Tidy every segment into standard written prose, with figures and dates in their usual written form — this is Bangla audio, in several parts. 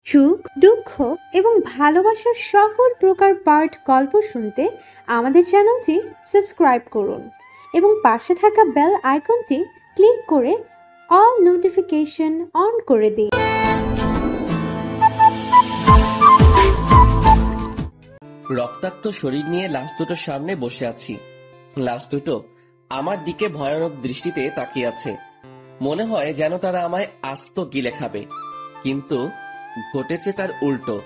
সুখ, দুঃখ এবং ভালোবাসার সকল প্রকার পার্ট গল্প শুনতে আমাদের চ্যানেলটি সাবস্ক্রাইব করুন এবং পাশে থাকা বেল আইকনটি ক্লিক করে অল নোটিফিকেশন অন করে দিন। রক্তাক্ত শরীর নিয়ে লাশ দুটোর সামনে বসে আছি। লাশ দুটো আমার দিকে ভয়ানক দৃষ্টিতে তাকিয়ে আছে। মনে হয় যেন তারা আমায় আস্ত গিলে খাবে, কিন্তু ঘটেছে তার উল্টো।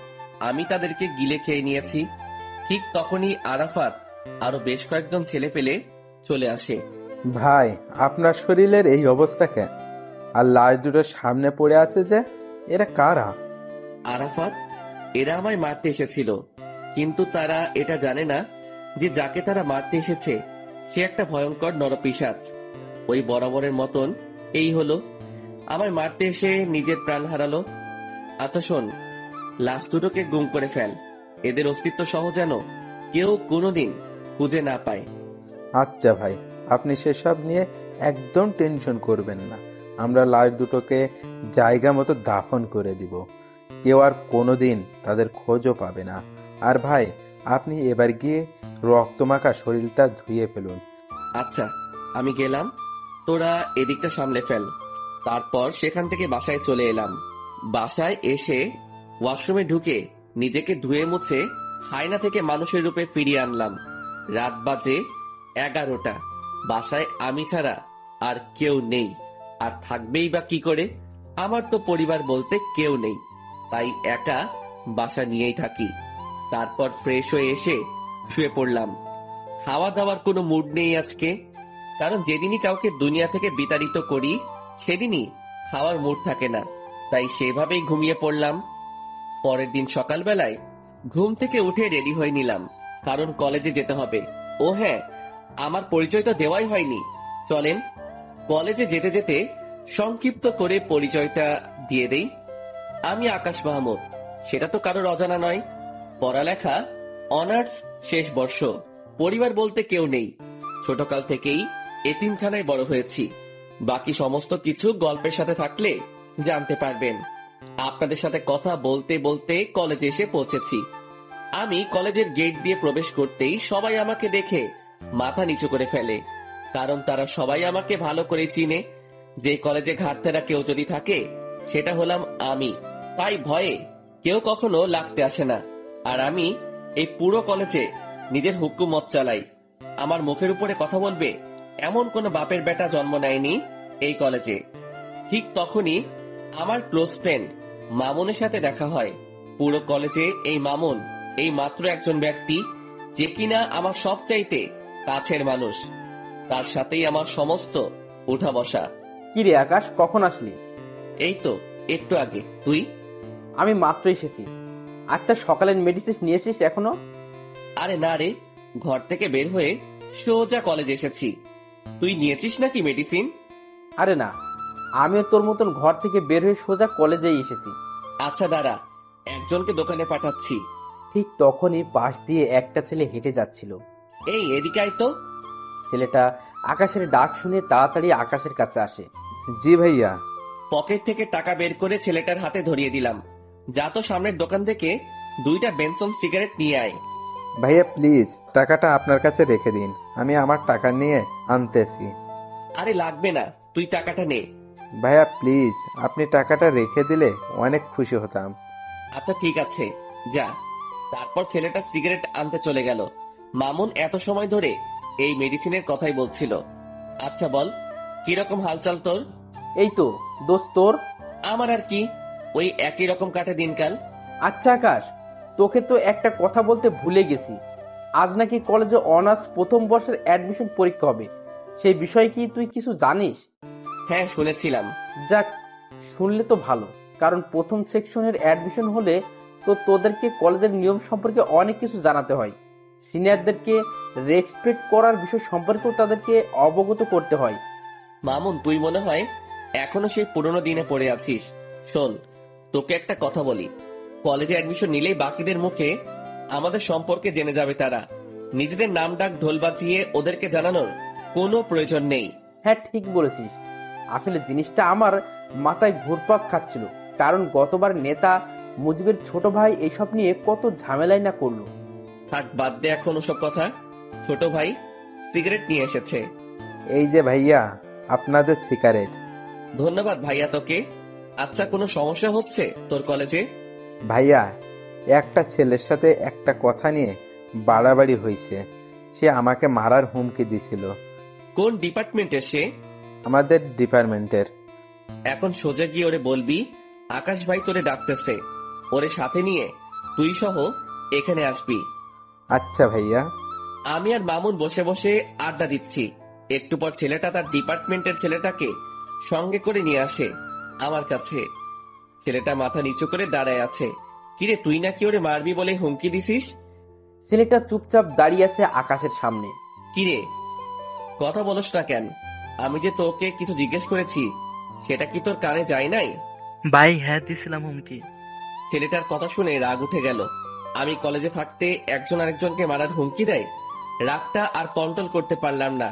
আমি তাদেরকে গিলে খেয়ে নিয়েছি। ঠিক তখনই আরাফাত আরো বেশ কয়েকজন ছেলে পেলে চলে আসে। ভাই, আপনার শরীরের এই অবস্থা কেন? আর লাশ দুটো সামনে পড়ে আছে যে, এরা কারা? আরাফাত, এরা আমায় মারতে এসেছিল, কিন্তু তারা এটা জানে না যে যাকে তারা মারতে এসেছে সে একটা ভয়ঙ্কর নরপিশাচ। ওই বরাবরের মতন এই হলো, আমায় মারতে এসে নিজের প্রাণ হারালো। আচ্ছা শোন, লাশ দুটোকে গুম করে ফেল, এদের অস্তিত্ব সহ যেন কেউ কোনোদিন খুঁজে না পায়। আচ্ছা ভাই, আপনি সেসব নিয়ে একদম টেনশন করবেন না। আমরা লাশ দুটোকে জায়গা মতো দাফন করে দিব। কেউ আর কোনোদিন তাদের খোঁজও পাবে না। আর ভাই, আপনি এবার গিয়ে রক্তমাখা শরীরটা ধুয়ে ফেলুন। আচ্ছা, আমি গেলাম, তোরা এদিকটা সামলে ফেল। তারপর সেখান থেকে বাসায় চলে এলাম। বাসায় এসে ওয়াশরুমে ঢুকে নিজেকে ধুয়ে মুছে হায়না থেকে মানুষের রূপে ফিরিয়ে আনলাম। রাত বাজে 11টা। বাসায় আমি ছাড়া আর কেউ নেই, আর থাকবেই বা কি করে? আমার তো পরিবার বলতে কেউ নেই, তাই একা বাসা নিয়েই থাকি। তারপর ফ্রেশ হয়ে এসে শুয়ে পড়লাম। খাওয়া দাওয়ার কোনো মুড নেই আজকে, কারণ যেদিনই কাউকে দুনিয়া থেকে বিতাড়িত করি সেদিনই খাওয়ার মুড থাকে না, তাই সেভাবেই ঘুমিয়ে পড়লাম। পরের দিন সকালবেলায় ঘুম থেকে উঠে রেডি হয়ে নিলাম, কারণ কলেজে যেতে হবে। ও হ্যাঁ, আমার পরিচয় তো দেওয়াই হয়নি। চলেন কলেজে যেতে যেতে সংক্ষিপ্ত করে পরিচয়টা দিয়ে দেই। আমি আকাশ মাহমুদ, সেটা তো কারোর অজানা নয়। পড়ালেখা অনার্স শেষ বর্ষ। পরিবার বলতে কেউ নেই, ছোটকাল থেকেই এতিমখানায় বড় হয়েছি। বাকি সমস্ত কিছু গল্পের সাথে থাকলে জানতে পারবেন। আপনাদের সাথে কথা বলতে বলতে কলেজে এসে পৌঁছেছি। আমি কলেজের গেট দিয়ে প্রবেশ করতেই সবাই আমাকে দেখে মাথা নিচু করে ফেলে, কারণ তারা সবাই আমাকে ভালো করে চিনে। যে কলেজে ঘাটতেরা কেউ যদি থাকে সেটা হলাম আমি, তাই ভয়ে কেউ কখনো লাগতে আসে না। আর আমি এই পুরো কলেজে নিজের হুকুমত চালাই। আমার মুখের উপরে কথা বলবে এমন কোনো বাপের বেটা জন্ম নেয়নি এই কলেজে। ঠিক তখনই আমার ক্লোজ ফ্রেন্ড মামুনের সাথে দেখা হয়। পুরো কলেজে এই মামুন এই মাত্র একজন ব্যক্তি যে কিনা আমার সবচাইতে কাছের মানুষ। তার সাথেই আমার সমস্ত উঠা বসা। কি রে আকাশ, কখন আসলি? এই তো একটু আগে। তুই? আমি মাত্র এসেছি। আচ্ছা, সকালের মেডিসিন নিয়েছিস এখনো? আরে না রে, ঘর থেকে বের হয়ে সোজা কলেজে এসেছি। তুই নিয়েছিস নাকি মেডিসিন? আরে না, আমিও তোর মতন ঘর থেকে বের হয়ে সোজা কলেজেই এসেছি। আচ্ছা দাঁড়া, একজনকে দোকানে পাঠাচ্ছি। ঠিক তখনই পাশ দিয়ে একটা ছেলে হেঁটে যাচ্ছিল। এই এদিকে আয় তো। ছেলেটা আকাশের ডাক শুনে তাড়াতাড়ি আকাশের কাছে আসে। জি ভাইয়া। পকেট থেকে টাকা বের করে ছেলেটার হাতে ধরিয়ে দিলাম। যা তো সামনের দোকান থেকে 2টা বেনসন সিগারেট নিয়ে আয়। ভাইয়া প্লিজ, টাকাটা আপনার কাছে রেখে দিন, আমি আমার টাকা নিয়ে আনতেছি। আরে লাগবে না, তুই টাকাটা নে। ভাইয়া প্লিজ, আপনি টাকাটা রেখে দিলে অনেক খুশি হতাম। আচ্ছা ঠিক আছে, যা। তারপর ছেলেটা সিগারেট আনতে চলে গেল। মামুন এত সময় ধরে এই মেডিসিনের কথাই বলছিল। আচ্ছা বল, কিরকম হালচাল তোর? এই তো দোস্ত, তোর? আমার আর কি, ওই একই রকম কাটে দিনকাল। আচ্ছা আকাশ, তোকে তো একটা কথা বলতে ভুলে গেছি। আজ নাকি কলেজে অনার্স প্রথম বর্ষের অ্যাডমিশন পরীক্ষা হবে। সেই বিষয়ে কি তুই কিছু জানিস? হ্যাঁ শুনেছিলাম। যাক, শুনলে তো ভালো, কারণ প্রথম সেকশনের অ্যাডমিশন হলে তো তোদেরকে কলেজের নিয়ম সম্পর্কে অনেক কিছু জানাতে হয়। সিনিয়রদেরকে রেসপেক্ট করার বিষয় সম্পর্কেও তাদেরকে অবগত করতে হয়। মামুন, তুই মনে হয় এখনো সেই পুরোনো দিনে পড়ে আছিস। শোন, তোকে একটা কথা বলি, কলেজে অ্যাডমিশন নিলেই বাকিদের মুখে আমাদের সম্পর্কে জেনে যাবে তারা। নিজেদের নাম ডাক ঢোল বাজিয়ে ওদেরকে জানানোর কোনো প্রয়োজন নেই। হ্যাঁ ঠিক বলেছিস। আসলে জিনিসটা আমার মাথায় ঘুরপাক খাচ্ছিল, কারণ গতবার নেতা মুজিবের ছোট ভাই এইসব নিয়ে কত ঝামেলাই না করলো। থাক, বাদ দে এখন ওসব কথা। ছোট ভাই সিগারেট নিয়ে এসেছে। এই যে ভাইয়া, আপনাদের সিগারেট। ধন্যবাদ ভাইয়া তোকে। আচ্ছা, কোনো সমস্যা হচ্ছে তোর কলেজে? ভাইয়া, একটা ছেলের সাথে একটা কথা নিয়ে বাড়াবাড়ি হয়েছে। সে আমাকে মারার হুমকি দিছিল। কোন ডিপার্টমেন্টের সে? আমাদের ডিপার্টমেন্টের। এখন সোজা গিয়ে ওরে বলবি আকাশ ভাই তোরে ডাকতেছে। ওরে সাথে নিয়ে তুই সহ এখানে আসবি। আচ্ছা ভাইয়া। আমি আর মামুন বসে বসে আড্ডা দিচ্ছি। একটু পর ছেলেটা তার ডিপার্টমেন্টের ছেলেটাকে সঙ্গে করে নিয়ে আসে আমার কাছে। ছেলেটা মাথা নিচু করে দাঁড়ায় আছে। কিরে, তুই নাকি ওরে মারবি বলে হুমকি দিছিস? ছেলেটা চুপচাপ দাঁড়িয়ে আছে আকাশের সামনে। কিরে, কথা বলস না কেন? আমি যে তোকে কিছু জিজ্ঞেস করেছি সেটা কি তোর কানে যায় নাই? ভাই হ্যাঁ দিছিলাম হুমকি। ছেলেটার কথা শুনে রাগ উঠে গেল। আমি কলেজে থাকতে একজন আরেকজনকে মারার হুমকি দেয়। রাগটা আর কন্ট্রোল করতে পারলাম না।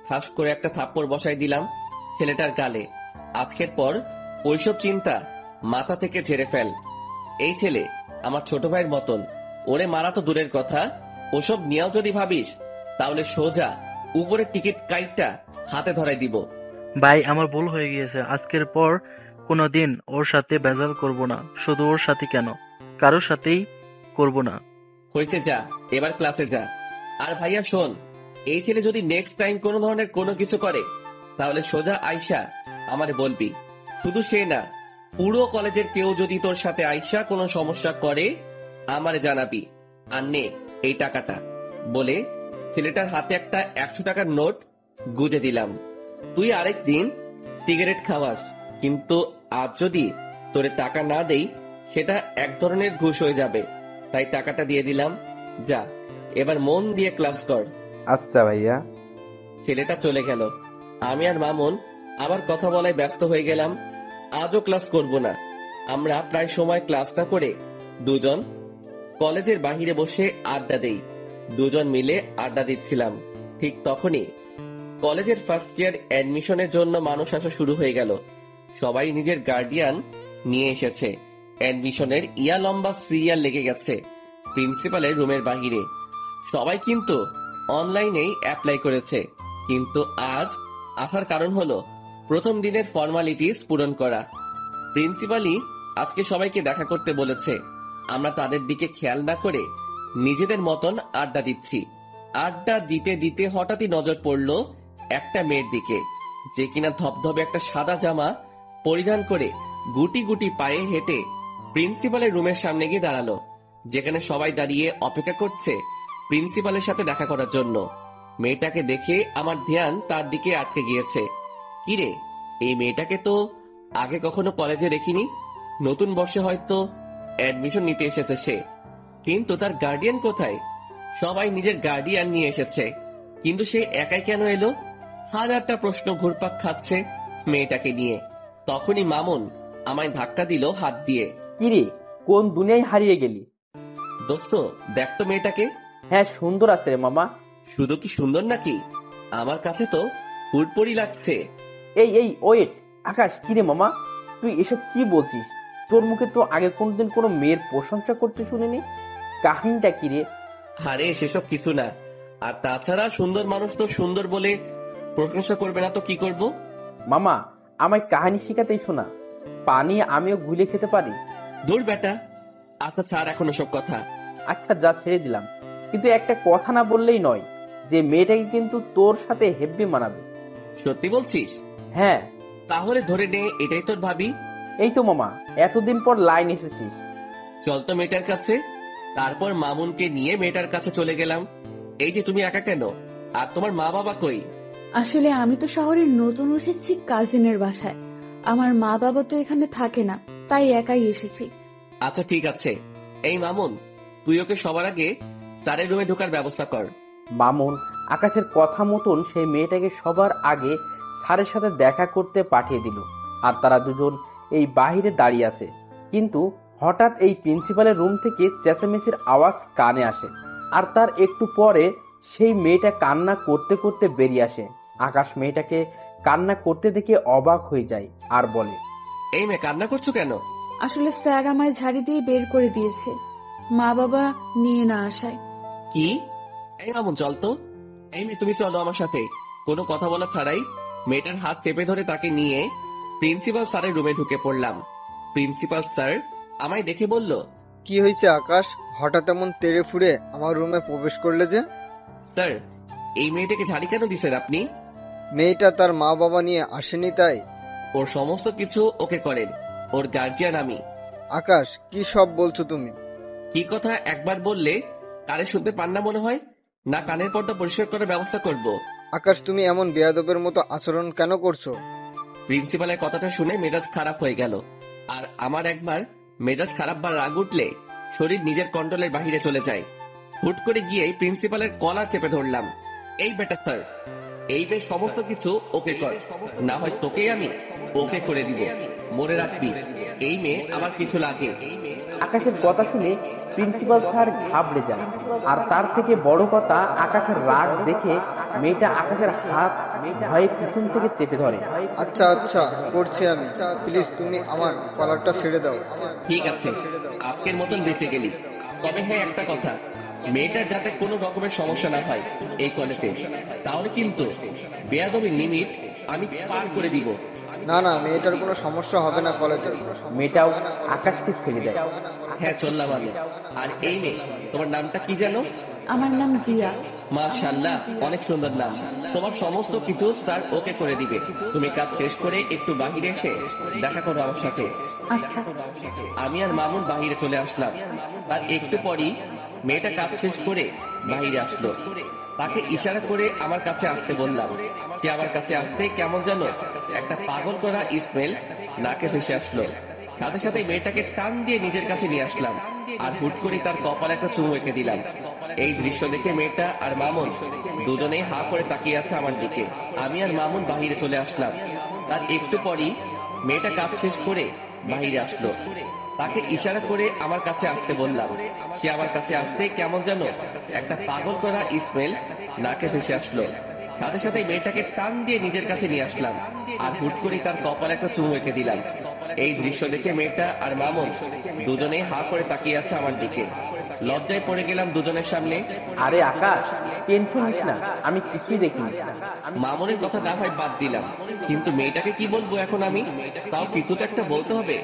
ফাঁস করে একটা থাপ্পড় বসাই দিলাম ছেলেটার গালে। আজকের পর ওইসব চিন্তা মাথা থেকে ঝেড়ে ফেল। এই ছেলে আমার ছোট ভাইয়ের মতন। ওরে মারা তো দূরের কথা, ওসব নিয়েও যদি ভাবিস তাহলে সোজা উপরের টিকিট কাইটটা হাতে ধরাই দিব। ভাই আমার ভুল হয়ে গিয়েছে, আজকের পর কোনোদিন ওর সাথে ভেজাল করব না। শুধু ওর সাথে কেন, কারোর সাথেই করব না। হয়েছে, যা এবার ক্লাসে যা। আর ভাইয়া শোন, এই ছেলে যদি নেক্সট টাইম কোনো ধরনের কোনো কিছু করে তাহলে সোজা আয়শা আমারে বলবি। শুধু সে না, পুরো কলেজের কেউ যদি তোর সাথে আয়শা কোনো সমস্যা করে আমারে জানাবি। আর নে এই টাকাটা, বলে ছেলেটার হাতে একটা 100 টাকার নোট গুজে দিলাম। তুই আরেকদিন সিগারেট খাওয়াস, কিন্তু আজ যদি তোরে টাকা না দেই সেটা এক ধরনের ঘুষ হয়ে যাবে। তাই টাকাটা দিয়ে দিলাম। যা এবার মন দিয়ে ক্লাস কর। আচ্ছা ভাইয়া। ছেলেটা চলে গেল। আমি আর মামুন আবার কথা বলায় ব্যস্ত হয়ে গেলাম। আজও ক্লাস করব না। আমরা প্রায় সময় ক্লাস না করে দুজন কলেজের বাহিরে বসে আড্ডা দেই। দুজন মিলে আড্ডা দিচ্ছিলাম। ঠিক তখনই কলেজের ফার্স্ট ইয়ার অ্যাডমিশনের জন্য মানুষ আসা শুরু হয়ে গেল। সবাই নিজের গার্ডিয়ান নিয়ে এসেছে। অ্যাডমিশনের ইয়া লম্বা সিরিয়াল লেগে গেছে প্রিন্সিপালের রুমের বাহিরে। সবাই কিন্তু অনলাইনেই অ্যাপ্লাই করেছে। কিন্তু আজ আসার কারণ হলো প্রথম দিনের ফর্মালিটিস পূরণ করা। প্রিন্সিপালই আজকে সবাইকে দেখা করতে বলেছে। আমরা তাদের দিকে খেয়াল না করে নিজেদের মতন আড্ডা দিচ্ছি। আড্ডা দিতে দিতে হঠাৎই নজর পড়লো একটা মেয়ের দিকে, যে কিনা ধবধবে একটা সাদা জামা পরিধান করে গুটি গুটি পায়ে হেঁটে প্রিন্সিপালের রুমের সামনে গিয়ে দাঁড়ালো, যেখানে সবাই দাঁড়িয়ে অপেক্ষা করছে প্রিন্সিপালের সাথে দেখা করার জন্য। মেয়েটাকে দেখে আমার ধ্যান তার দিকে আটকে গিয়েছে। কিরে, এই মেয়েটাকে তো আগে কখনো কলেজে দেখিনি। নতুন বর্ষে হয়তো অ্যাডমিশন নিতে এসেছে সে, কিন্তু তার গার্ডিয়ান কোথায়? সবাই নিজের গার্ডিয়ান নিয়ে এসেছে, কিন্তু সে একাই কেন এলো? হাজারটা প্রশ্ন ঘুরপাক খাচ্ছে মেয়েটাকে নিয়ে। তখনই মামুন আমায় ধাক্কা দিল হাত দিয়ে। কিরে, কোন দুনিয়ায় হারিয়ে গেলি? দোস্ত, দেখ তো মেয়েটাকে। হ্যাঁ সুন্দর আছে রে মামা। শুধু কি সুন্দর নাকি, আমার কাছে তো হুড়পড়ি লাগছে। এই এই ওয়েট, আকাশ, কিরে মামা, তুই এসব কি বলছিস? তোর মুখে তো আগে কোনদিন কোনো মেয়ের প্রশংসা করতে শুনিনি। কাহিনীটা কিরে? আরে সেসব কিছু না। আর তাছাড়া সুন্দর মানুষ তো সুন্দর বলে প্রশংসা করবে না তো কি করব? মামা, আমায় কাহিনী শেখাতেই শোনা। পানি আমিও গুলে খেতে পারি। দূর বেটা। আচ্ছা ছাড় এখন ওসব কথা। আচ্ছা যা, ছেড়ে দিলাম, কিন্তু একটা কথা না বললেই নয়, যে মেয়েটাকে কিন্তু তোর সাথে হেব্বি মানাবে। সত্যি বলছিস? হ্যাঁ। তাহলে ধরে নে এটাই তোর ভাবি। এই তো মামা, এতদিন পর লাইন এসেছিস। চল তো মেয়েটার কাছে। তারপর মামুনকে নিয়ে মেয়েটার কাছে চলে গেলাম। এই যে তুমি একা কেন? আর তোমার মা বাবা কই? আসলে আমি তো শহরে নতুন উঠেছি কাজিনের বাসায়। আমার মা বাবা তো এখানে থাকে না, তাই একাই এসেছি। আচ্ছা ঠিক আছে। এই মামুন, তুই ওকে সবার আগে স্যারের রুমে ঢোকার ব্যবস্থা কর। মামুন আকাশের কথা মতন সেই মেয়েটাকে সবার আগে স্যারের সাথে দেখা করতে পাঠিয়ে দিল। আর তারা দুজন এই বাহিরে দাঁড়িয়ে আছে। কিন্তু হঠাৎ এই প্রিন্সিপালের রুম থেকে চেঁচামেচির আওয়াজ কানে আসে। আর তার একটু পরে সেই মেয়েটা কান্না করতে করতে বেরিয়ে আসে। আকাশ মেয়েটাকে কান্না করতে দেখে অবাক হয়ে যায় আর বলে, এই মেয়ে, কান্না করছো কেন? আসলে স্যার আমায় ঝাড়ি দিয়ে বের করে দিয়েছে, মা বাবা নিয়ে না আসায়। কি? এই মামুন চল তো। এই মেয়ে, তুমি চলো আমার সাথে। কোনো কথা বলা ছাড়াই মেয়েটার হাত চেপে ধরে তাকে নিয়ে প্রিন্সিপাল স্যারের রুমে ঢুকে পড়লাম। প্রিন্সিপাল স্যার আমায় দেখে বলল, কি হয়েছে আকাশ, হঠাৎ এমন তেড়ে ফুড়ে আমার রুমে প্রবেশ করলে যে? স্যার, এই মেয়েটাকে ঝাড়ি কেন দিছেন আপনি? মেয়েটা তার মা বাবা নিয়ে আসেনি তাই? ওর সমস্ত কিছু ওকে করেন, ওর গার্জিয়ান আমি। আকাশ, কি সব বলছো তুমি? কি কথা একবার বললে কানে শুনতে পান না মনে হয়? না কানের পর্দা পরিষ্কার করার ব্যবস্থা করব? আকাশ, তুমি এমন বেয়াদবের মতো আচরণ কেন করছো? প্রিন্সিপালের কথাটা শুনে মেজাজ খারাপ হয়ে গেল। আর আমার একবার মেজাজ খারাপ বা রাগ উঠলে শরীর নিজের কন্ট্রোলের বাহিরে চলে যায়। হুট করে গিয়ে প্রিন্সিপালের কলার চেপে ধরলাম। এই বেটা স্যার, এই বেশ সমস্ত কিছু ওকে কর, না হয় তোকেই আমি ওকে করে দিব। মনে রাখবি, এই মেয়ে আমার কিছু লাগে। আকাশের কথা শুনে প্রিন্সিপাল স্যার ঘাবড়ে যান। আর তার থেকে বড় কথা, আকাশের রাগ দেখে মেয়েটা আকাশের হাত ভয়ে পিছন থেকে চেপে ধরে। আচ্ছা আচ্ছা, করছি আমি। প্লিজ তুমি আমার কলারটা ছেড়ে দাও। ঠিক আছে, আজকের মতন বেঁচে গেলি। তবে হ্যাঁ, একটা কথা, মেয়েটার যাতে কোনো রকমের সমস্যা না হয় এই কলেজে, তাহলে কিন্তু বেয়াদবির লিমিট আমি পার করে দিব। না না, মেয়েটার কোনো সমস্যা হবে না কলেজে। মেয়েটাও আকাশকে ছেড়ে দেয়। হ্যাঁ, চললাম আমি। আর এই মেয়ে, তোমার নামটা কি জানো? আমার নাম দিয়া। মাশাআল্লাহ, অনেক সুন্দর নাম। তোমার সমস্ত কিছু স্যার ওকে করে দিবে। তুমি কাজ শেষ করে একটু বাহিরে এসে দেখা করো আমার সাথে। আচ্ছা। আমি আর মামুন বাহিরে চলে আসলাম। তার একটু পরই মেয়েটা কাজ শেষ করে বাহিরে আসলো। তাকে ইশারা করে আমার কাছে আসতে বললাম। সে আমার কাছে আসতে কেমন যেন একটা পাগল করা স্মেল নাকে ভেসে আসলো। সাথে সাথে মেয়েটাকে টান দিয়ে নিজের কাছে নিয়ে আসলাম আর হুট করে তার কপালে একটা চুমু এঁকে দিলাম। এই দৃশ্য দেখে মেয়েটা আর মামুন দুজনেই হা করে তাকিয়ে আছে আমার দিকে। আমি আর মামুন বাহিরে চলে আসলাম। তার একটু পরই মেয়েটা কাজ শেষ করে বাহিরে আসলো। তাকে ইশারা করে আমার কাছে আসতে বললাম। সে আমার কাছে আসতে কেমন যেন একটা পাগল করা স্মেল নাকে ভেসে আসলো। সাথে সাথে মেয়েটাকে টান দিয়ে নিজের কাছে নিয়ে আসলাম আর হুট করে তার কপালে একটা চুমু এঁকে দিলাম। এই দৃশ্য দেখে মেয়েটা আর মামুন দুজনেই হা করে তাকিয়ে আছে আমার দিকে। লজ্জায় পড়ে গেলাম দুজনের সামনে। আরে আকাশ, টেনশন নিস না, আমি কিছুই দেখিনি। মামুনের কথা না হয় বাদ দিলাম, কিন্তু মেয়েটাকে কি বলবো এখন আমি? তাও কিছু তো একটা বলতে হবে।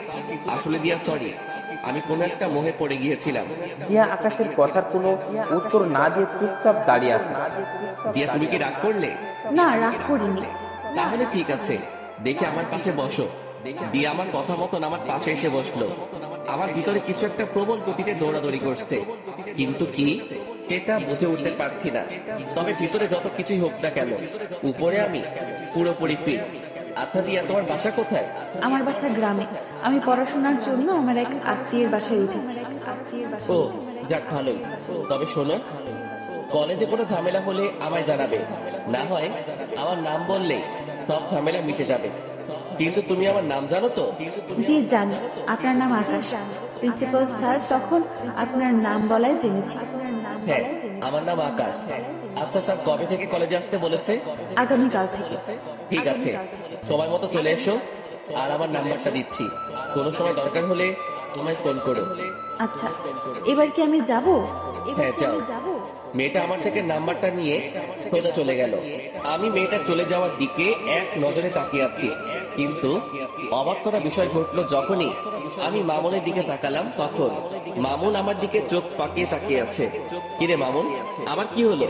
আসলে দিয়া সরি, আমি কোনো একটা মোহে পড়ে গিয়েছিলাম। দিয়া আকাশের কথার কোনো উত্তর না দিয়ে চুপচাপ দাঁড়িয়ে আছে। দিয়া, তুমি কি রাগ করলে? না, রাগ করিনি। তাহলে ঠিক আছে, দেখে আমার পাশে বসো। দিয়া আমার কথা মতন আমার পাশে এসে বসলো। আমার ভিতরে কিছু একটা প্রবল গতিতে দৌড়াদৌড়ি করছে, কিন্তু কি সেটা বুঝে উঠতে পারছি না। তবে ভিতরে যত কিছুই হোক না কেন, উপরে আমি পুরোপুরি ফিট। আচ্ছা দিয়া, তোমার বাসা কোথায়? আমার বাসা গ্রামে। আমি পড়াশোনার জন্য আমার এক আত্মীয়ের বাসায় উঠেছি। ও, যাক ভালোই। তবে শোনো, কলেজে কোনো ঝামেলা হলে আমায় জানাবে, না হয় আমার নাম বললেই সব ঝামেলা মিটে যাবে। কিন্তু তুমি আমার নাম জানো তো? জি জানি, আপনার নাম আকাশ। প্রিন্সিপাল স্যার তখন আপনার নাম বলাই জেনেছি। হ্যাঁ, আমার নাম আকাশ। আচ্ছা স্যার, কবে থেকে কলেজে আসতে বলেছে? আগামীকাল থেকে। ঠিক আছে, সময় মতো চলে এসো। আর আমার নাম্বারটা দিচ্ছি, কোনো সময় দরকার হলে তোমায় ফোন করো। আচ্ছা, এবার কি আমি যাব? হ্যাঁ, যাও। মেয়েটা আমার থেকে নাম্বারটা নিয়ে সোজা চলে গেল। আমি মেয়েটা চলে যাওয়ার দিকে এক নজরে তাকিয়ে আছি, কিন্তু অবাক করা বিষয় ঘটলো যখনই আমি মামুনের দিকে তাকালাম, তখন মামুন আমার দিকে চোখ পাকিয়ে তাকিয়ে আছে। কিরে মামুন, আমার কি হলো?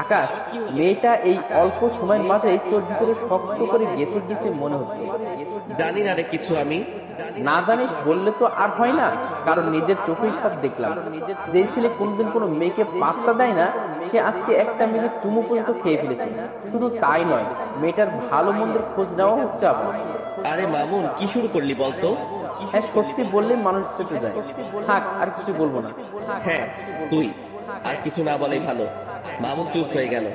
আকাশ, মেয়েটা এই অল্প সময়ের মাঝেই তোর ভিতরে শক্ত করে গেঁথে গেছে মনে হচ্ছে। জানি না রে কিছু আমি। না জানিস বললে তো আর হয় না, কারণ নিজের চোখেই সব দেখলাম। যে ছেলে কোনদিন কোনো মেয়েকে পাত্তা দেয় না, সে আজকে একটা মেয়েকে চুমু পর্যন্ত খেয়ে ফেলেছে। শুধু তাই নয়, মেয়েটার ভালো মন্দের খোঁজ নেওয়া হচ্ছে আবার। আরে মামুন, কি শুরু করলি বলতো? হ্যাঁ, সত্যি বললে মানুষ চেপে যায়। থাক, আর কিছু বলবো না। হ্যাঁ, তুই আর কিছু না বলেই ভালো। মামুন চুপ হয়ে গেল,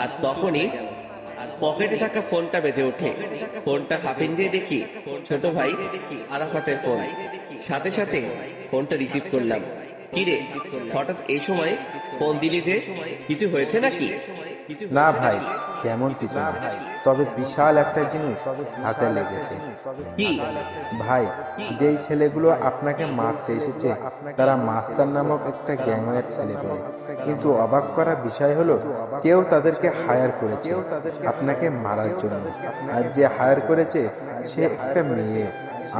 আর তখনই পকেটে থাকা ফোনটা বেজে ওঠে। ফোনটা হাতে দিয়ে দেখি ছোট ভাই আরাফাতের ফোন। সাথে সাথে ফোনটা রিসিভ করলাম। কি রে, হঠাৎ এই সময় ফোন দিলি যে? কিছু হয়েছে নাকি? না ভাই, তেমন কিছু না, তবে বিশাল একটা জিনিস হাতে লেগেছে। কি? ভাই, যেই ছেলেগুলো আপনাকে মারতে এসেছে তারা মাস্টার নামক একটা গ্যাংয়ের ছেলেপেলে। কিন্তু অবাক করা বিষয় হলো, কেউ তাদেরকে হায়ার করেছে আপনাকে মারার জন্য। আর যে হায়ার করেছে সে একটা মেয়ে।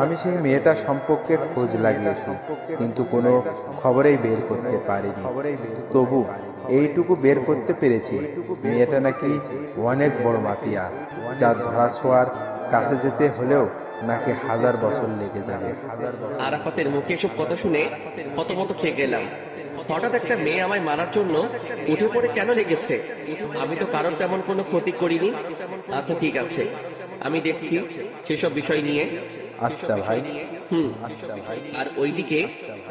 আমি সেই মেয়েটা সম্পর্কে খোঁজ লাগিয়েছি, কিন্তু কোনো খবরেই বের করতে পারিনি। তবু এইটুকু বের করতে পেরেছি, মেয়েটা নাকি অনেক বড় মাফিয়া, যার ধরা ছোঁয়ার কাছে যেতে হলেও নাকি 1000 বছর লেগে যাবে। আরাফাতের মুখে এসব কথা শুনে হতমত খেয়ে গেলাম। হঠাৎ একটা মেয়ে আমায় মারার জন্য উঠে পড়ে কেন লেগেছে? আমি তো কারোর তেমন কোনো ক্ষতি করিনি। আচ্ছা ঠিক আছে, আমি দেখছি সেসব বিষয় নিয়ে। আচ্ছা ভাই। আর ওইদিকে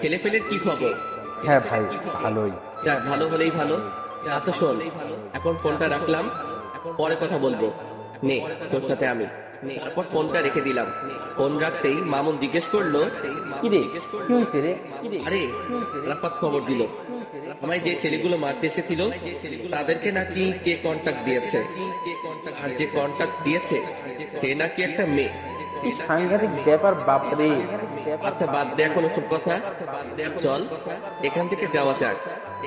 ছেলেপেলের কি খবর? হ্যাঁ ভাই, ভালোই। যাক, ভালো হলেই ভালো। আচ্ছা শোন, এখন ফোনটা রাখলাম, পরে কথা বলবো। নে তোর সাথে আমি। তারপর ফোনটা রেখে দিলাম। ফোন রাখতেই মামুন জিজ্ঞেস করলো, কিরে, কি হয়েছে রে? আরে আরাফাত খবর দিল আমায় যে ছেলেগুলো মারতে এসেছিল তাদেরকে নাকি কে কন্টাক্ট দিয়েছে, আর যে কন্টাক্ট দিয়েছে সে নাকি একটা মেয়ে। কি সাংঘাতিক ব্যাপার বাপরে। আচ্ছা বাদ দে এখন ওসব কথা, চল এখান থেকে যাওয়া যাক।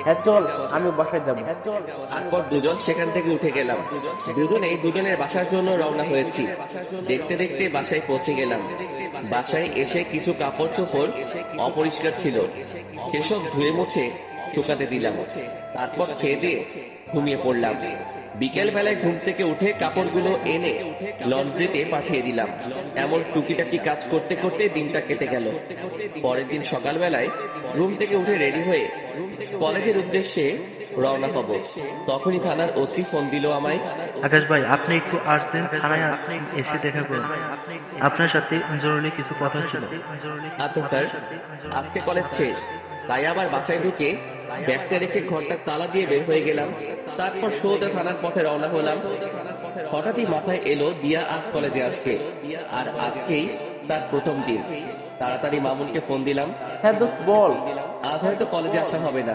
হ্যাঁ চল, আমি বাসায় যাবো। তারপর দুজন সেখান থেকে উঠে গেলাম। দুজনেই দুজনের বাসার জন্য রওনা হয়েছি। দেখতে দেখতে বাসায় পৌঁছে গেলাম। বাসায় এসে কিছু কাপড় চোপড় অপরিষ্কার ছিল, সেসব ধুয়ে মুছে শুকাতে দিলাম। তারপর খেয়ে দিয়ে ঘুমিয়ে পড়লাম। বিকেল বেলায় ঘুম থেকে উঠে কাপড়গুলো এনে লন্ড্রিতে পাঠিয়ে দিলাম। এমন টুকিটাকি কাজ করতে করতে দিনটা কেটে গেল। পরের দিন সকালবেলায় ঘুম থেকে উঠে রেডি হয়ে কলেজের উদ্দেশ্যে রওনা হব। তখনই থানার ওসি ফোন দিল আমায়। আকাশ ভাই, আপনি একটু আসবেন থানায়, আপনি এসে দেখা করুন, আপনার সাথে জরুরি কিছু কথা ছিল। আচ্ছা স্যার, আজকে কলেজ শেষ, তাই আবার বাসায় ঢুকে ব্যাগটা রেখে ঘরটার তালা দিয়ে বের হয়ে গেলাম। তারপর সোজা থানার পথে রওনা হলাম। হঠাৎই মাথায় এলো দিয়া আজ কলেজে আসবে, আর আজকেই তার প্রথম দিন। তাড়াতাড়ি মামুনকে ফোন দিলাম। হ্যাঁ দোস্ত বল। আজ হয়তো কলেজে আসা হবে না,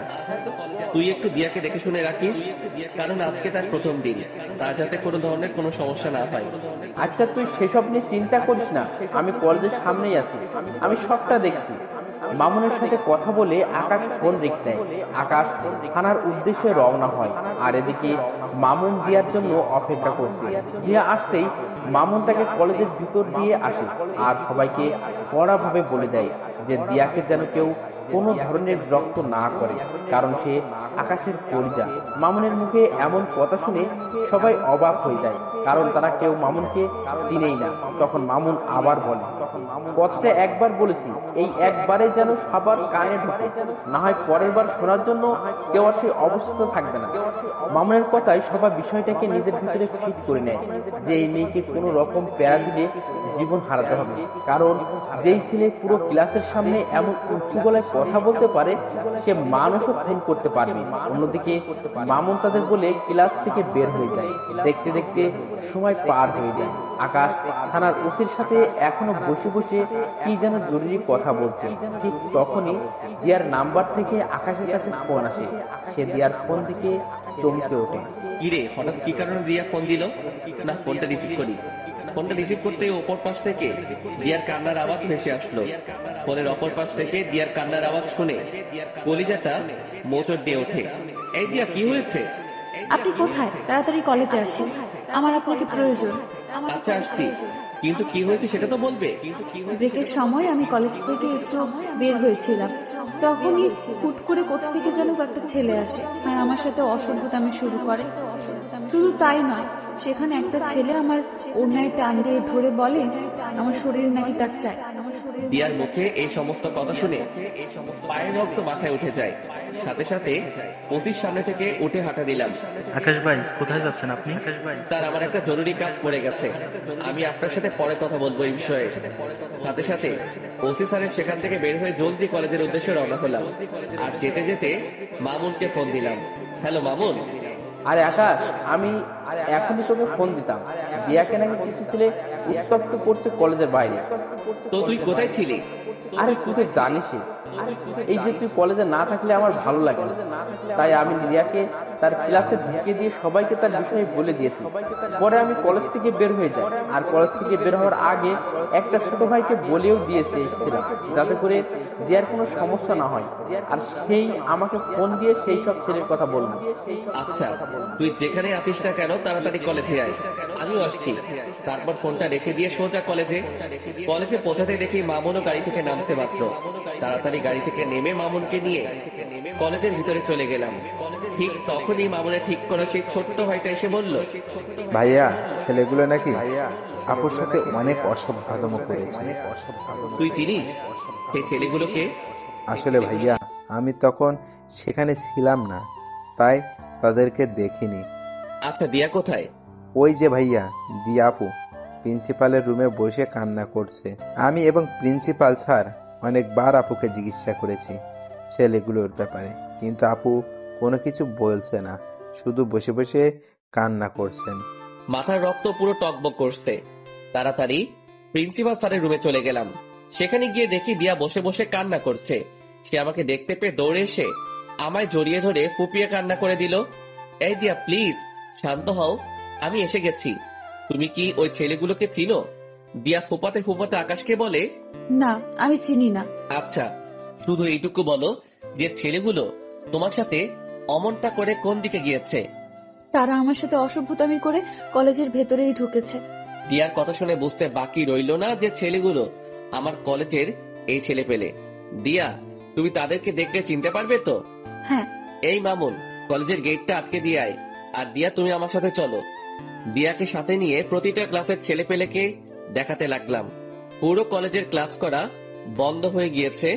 তুই একটু দিয়াকে দেখে শুনে রাখিস, কারণ আজকে তার প্রথম দিন, তার যাতে কোনো ধরনের কোনো সমস্যা না হয়। আচ্ছা তুই সেসব নিয়ে চিন্তা করিস না, আমি কলেজের সামনেই আছি, আমি সবটা দেখছি। মামুনের সাথে কথা বলে আকাশ ফোন রেখে দেয়। আকাশ থানার উদ্দেশ্যে রওনা হয়, আর এদিকে মামুন দিয়ার জন্য অপেক্ষা করছে। দিয়া আসতেই মামুন তাকে কলেজের ভিতর দিয়ে আসে আর সবাইকে কড়াভাবে বলে দেয় যে দিয়াকে যেন কেউ কোনো ধরনের বিরক্ত না করে, কারণ সে আকাশের পরিজা। মামুনের মুখে এমন কথা শুনে সবাই অবাক হয়ে যায়, কারণ তারা কেউ মামুনকে চিনেই না। তখন মামুন আবার বলে, কথাটা একবার বলেছি, এই একবারে যেন সবার কানে ঢোকে, না হয় পরের বার শোনার জন্য কেউ আর সেই অবস্থা থাকবে না। মামুনের কথায় সবাই বিষয়টাকে নিজের ভিতরে ফিট করে নেয় যে এই মেয়েকে কোনো রকম প্যারা দিলে জীবন হারাতে হবে, কারণ যেই ছেলে পুরো ক্লাসের সামনে এমন উঁচু গলায় কথা বলতে পারে সে মানুষও খুন করতে পারবে। অন্যদিকে মামুন তাদের বলে ক্লাস থেকে বের হয়ে যায়। দেখতে দেখতে সময় পার হয়ে যায়। আকাশ থানার ওসির সাথে এখনো বসে বসে কি যেন জরুরি কথা বলছে। ঠিক তখনই দিয়ার নাম্বার থেকে আকাশের কাছে ফোন আসে। সে দিয়ার ফোন থেকে চমকে ওঠে। কিরে, হঠাৎ কি কারণে দিয়া ফোন দিল? না, ফোনটা রিসিভ করি। ফোনটা রিসিভ করতে অপর পাশ থেকে দিয়ার কান্নার আওয়াজ ভেসে আসলো। ফোনের অপর পাশ থেকে দিয়ার কান্নার আওয়াজ শুনে কলিজাটা মোচড় দিয়ে ওঠে। এই দিয়া, কি হয়েছে? আপনি কোথায়? তাড়াতাড়ি কলেজে আসুন, আমার আপনাকে প্রয়োজন। আচ্ছা আসছি, কিন্তু কি হয়েছে সেটা তো বলবে। ব্রেকের সময় আমি কলেজ থেকে একটু বের হয়েছিলাম, তখনই হুট করে কোথা থেকে যেন একটা ছেলে আসে আর আমার সাথে অসভ্যতামি শুরু করে। শুধু তাই নয়, সেখানে একটা ছেলে আমার ওড়নায় টান দিয়ে ধরে বলে আমার শরীর নাকি তার চাই। দিয়ার মুখে এই সমস্ত কথা শুনে পায়ের রক্ত মাথায় উঠে যায়। সাথে সাথে অতির সামনে থেকে উঠে হাঁটা দিলাম। আকাশ ভাই, কোথায় যাচ্ছেন আপনি? আকাশ ভাই, তার আমার একটা জরুরি কাজ পড়ে গেছে, আমি আপনার সাথে পরে কথা বলবো এই বিষয়ে। সাথে সাথে ওসি স্যারের সেখান থেকে বের হয়ে জলদি কলেজের উদ্দেশ্যে রওনা হলাম। আর যেতে যেতে মামুনকে ফোন দিলাম। হ্যালো মামুন। আরে আকাশ, আমি এখনই তোকে ফোন দিতাম, দিয়াকে নাকি কিছু ছেলে উত্তপ্ত করছে কলেজের বাইরে। তো তুই কোথায় ছিলি? আরে তুই তো জানিসই, এই যে তুই কলেজে না থাকলে আমার ভালো লাগে না। তাই আমি রিয়াকে তার ক্লাসে ঢুকে দিয়ে সবাইকে তার বিষয়ে বলে দিয়েছি। পরে আমি কলেজ থেকে বের হয়ে যাই, আর কলেজ থেকে বের হওয়ার আগে একটা ছোট ভাইকে বলেও দিয়েছে এসেছিলাম, যাতে করে দিয়ার কোনো সমস্যা না হয়। আর সেই আমাকে ফোন দিয়ে সেই সব ছেলের কথা বলবো। আচ্ছা, তুই যেখানে আছিস না কেন তাড়াতাড়ি কলেজে আয়, আমিও আসছি। তারপর ফোনটা রেখে দিয়ে সোজা কলেজে পৌঁছাতে দেখি মামুনও গাড়ি থেকে নামছে মাত্র। তাড়াতাড়ি গাড়ি থেকে নেমে মামুনকে নিয়ে কলেজের ভিতরে চলে গেলাম। ঠিক তখনই মামুনের ঠিক করা সেই ছোট্ট ভাইটা এসে বলল, ভাইয়া, ছেলেগুলো নাকি আপুর সাথে অনেক অসভ্যতম করেছে। তুই চিনিস সেই ছেলেগুলোকে? আসলে ভাইয়া, আমি তখন সেখানে ছিলাম না, তাই তাদেরকে দেখিনি। আচ্ছা, দিয়া কোথায়? ওই যে ভাইয়া, দিয়া আপু প্রিন্সিপালের রুমে বসে কান্না করছে। আমি এবং প্রিন্সিপাল স্যার অনেকবার আপুকে জিজ্ঞাসা করেছি ছেলেগুলোর ব্যাপারে, কিন্তু আপু কোনো কিছু বলছে না, শুধু বসে বসে কান্না করছেন। মাথার রক্ত পুরো টকবক করছে। তাড়াতাড়ি প্রিন্সিপাল স্যারের রুমে চলে গেলাম। সেখানে গিয়ে দেখি দিয়া বসে বসে কান্না করছে। সে আমাকে দেখতে পেয়ে দৌড়ে এসে আমায় জড়িয়ে ধরে ফুপিয়ে কান্না করে দিল। এই দিয়া, প্লিজ শান্ত হও, আমি এসে গেছি। তুমি কি ওই ছেলেগুলোকে চিনো? দিয়া ফুপাতে ফুপাতে আকাশকে বলে, না, আমি চিনি না। আচ্ছা, শুধু এইটুকু বলো যে ছেলেগুলো তোমার সাথে অমনটা করে কোন দিকে গিয়েছে? তারা আমার সাথে অসভ্যতামি করে কলেজের ভেতরেই ঢুকেছে। দিয়ার কথা শুনে বুঝতে বাকি রইল না যে ছেলেগুলো আমার কলেজের এই ছেলে পেলে। দিয়া, তুমি তাদেরকে দেখলে চিনতে পারবে তো? হ্যাঁ। এই মামুন, কলেজের গেটটা আটকে দিয়ে আয়। আর দিয়া, তুমি আমার সাথে চলো। দিয়াকে সাথে নিয়ে প্রতিটা ক্লাসের ছেলে পেলেকে দেখাতে লাগলাম। পুরো কলেজের ক্লাস করা বন্ধ হয়ে গিয়েছে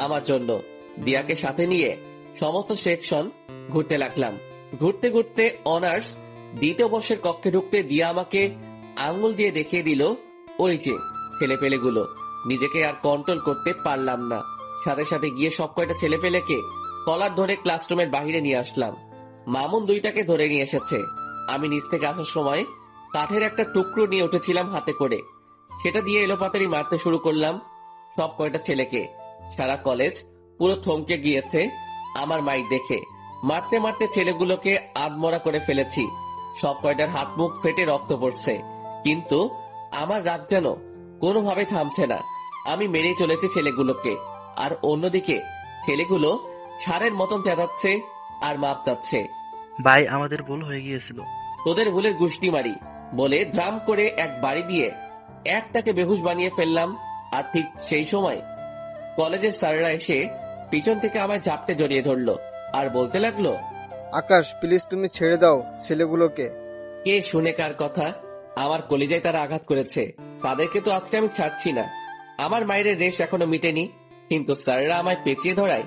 আমার জন্য। দিয়াকে সাথে নিয়ে সমস্ত সেকশন ঘুরতে লাগলাম। ঘুরতে ঘুরতে অনার্স দ্বিতীয় বর্ষের কক্ষে ঢুকতে দিয়া আমাকে আঙ্গুল দিয়ে দেখিয়ে দিল ওই যে ছেলেপেলেগুলো। নিজেকে আর কন্ট্রোল করতে পারলাম না, সাথে সাথে গিয়ে সব কয়টা ছেলেপেলেকে কলার ধরে ক্লাসরুমের বাহিরে নিয়ে আসলাম। মামুন দুইটাকে ধরে নিয়ে এসেছে। আমি নিচ থেকে আসার সময় কাঠের একটা টুকরো নিয়ে উঠেছিলাম হাতে করে, সেটা দিয়ে এলোপাতাড়ি মারতে শুরু করলাম সব কয়টা ছেলেকে। সারা কলেজ পুরো থমকে গিয়েছে আমার মাইক দেখে। মারতে মারতে ছেলেগুলোকে আধমরা করে ফেলেছি। সব কয়টার হাত মুখ ফেটে রক্ত পড়ছে, কিন্তু আমার রাগ যেন কোনোভাবে থামছে না। আমি মেরেই চলেছি ছেলেগুলোকে, আর অন্যদিকে ছেলেগুলো ছাড়ের মতন চেঁচাচ্ছে আর মাপ যাচ্ছে। ভাই, আমাদের ভুল হয়ে গিয়েছিল। তোদের ভুলের গুষ্টি মারি বলে ড্রাম করে এক বাড়ি দিয়ে একটাকে বেহুশ বানিয়ে ফেললাম। আর ঠিক সেই সময় কলেজের স্যাররা এসে পিছন থেকে আমায় ঝাপটে জড়িয়ে ধরলো আর বলতে লাগলো, আকাশ, প্লিজ তুমি ছেড়ে দাও ছেলেগুলোকে। কে শুনে কার কথা? আমার কলিজায় তারা আঘাত করেছে, তাদেরকে তো আজকে আমি ছাড়ছি না। আমার মায়ের রেশ এখনো মিটেনি, কিন্তু স্যাররা আমায় পেঁচিয়ে ধরায়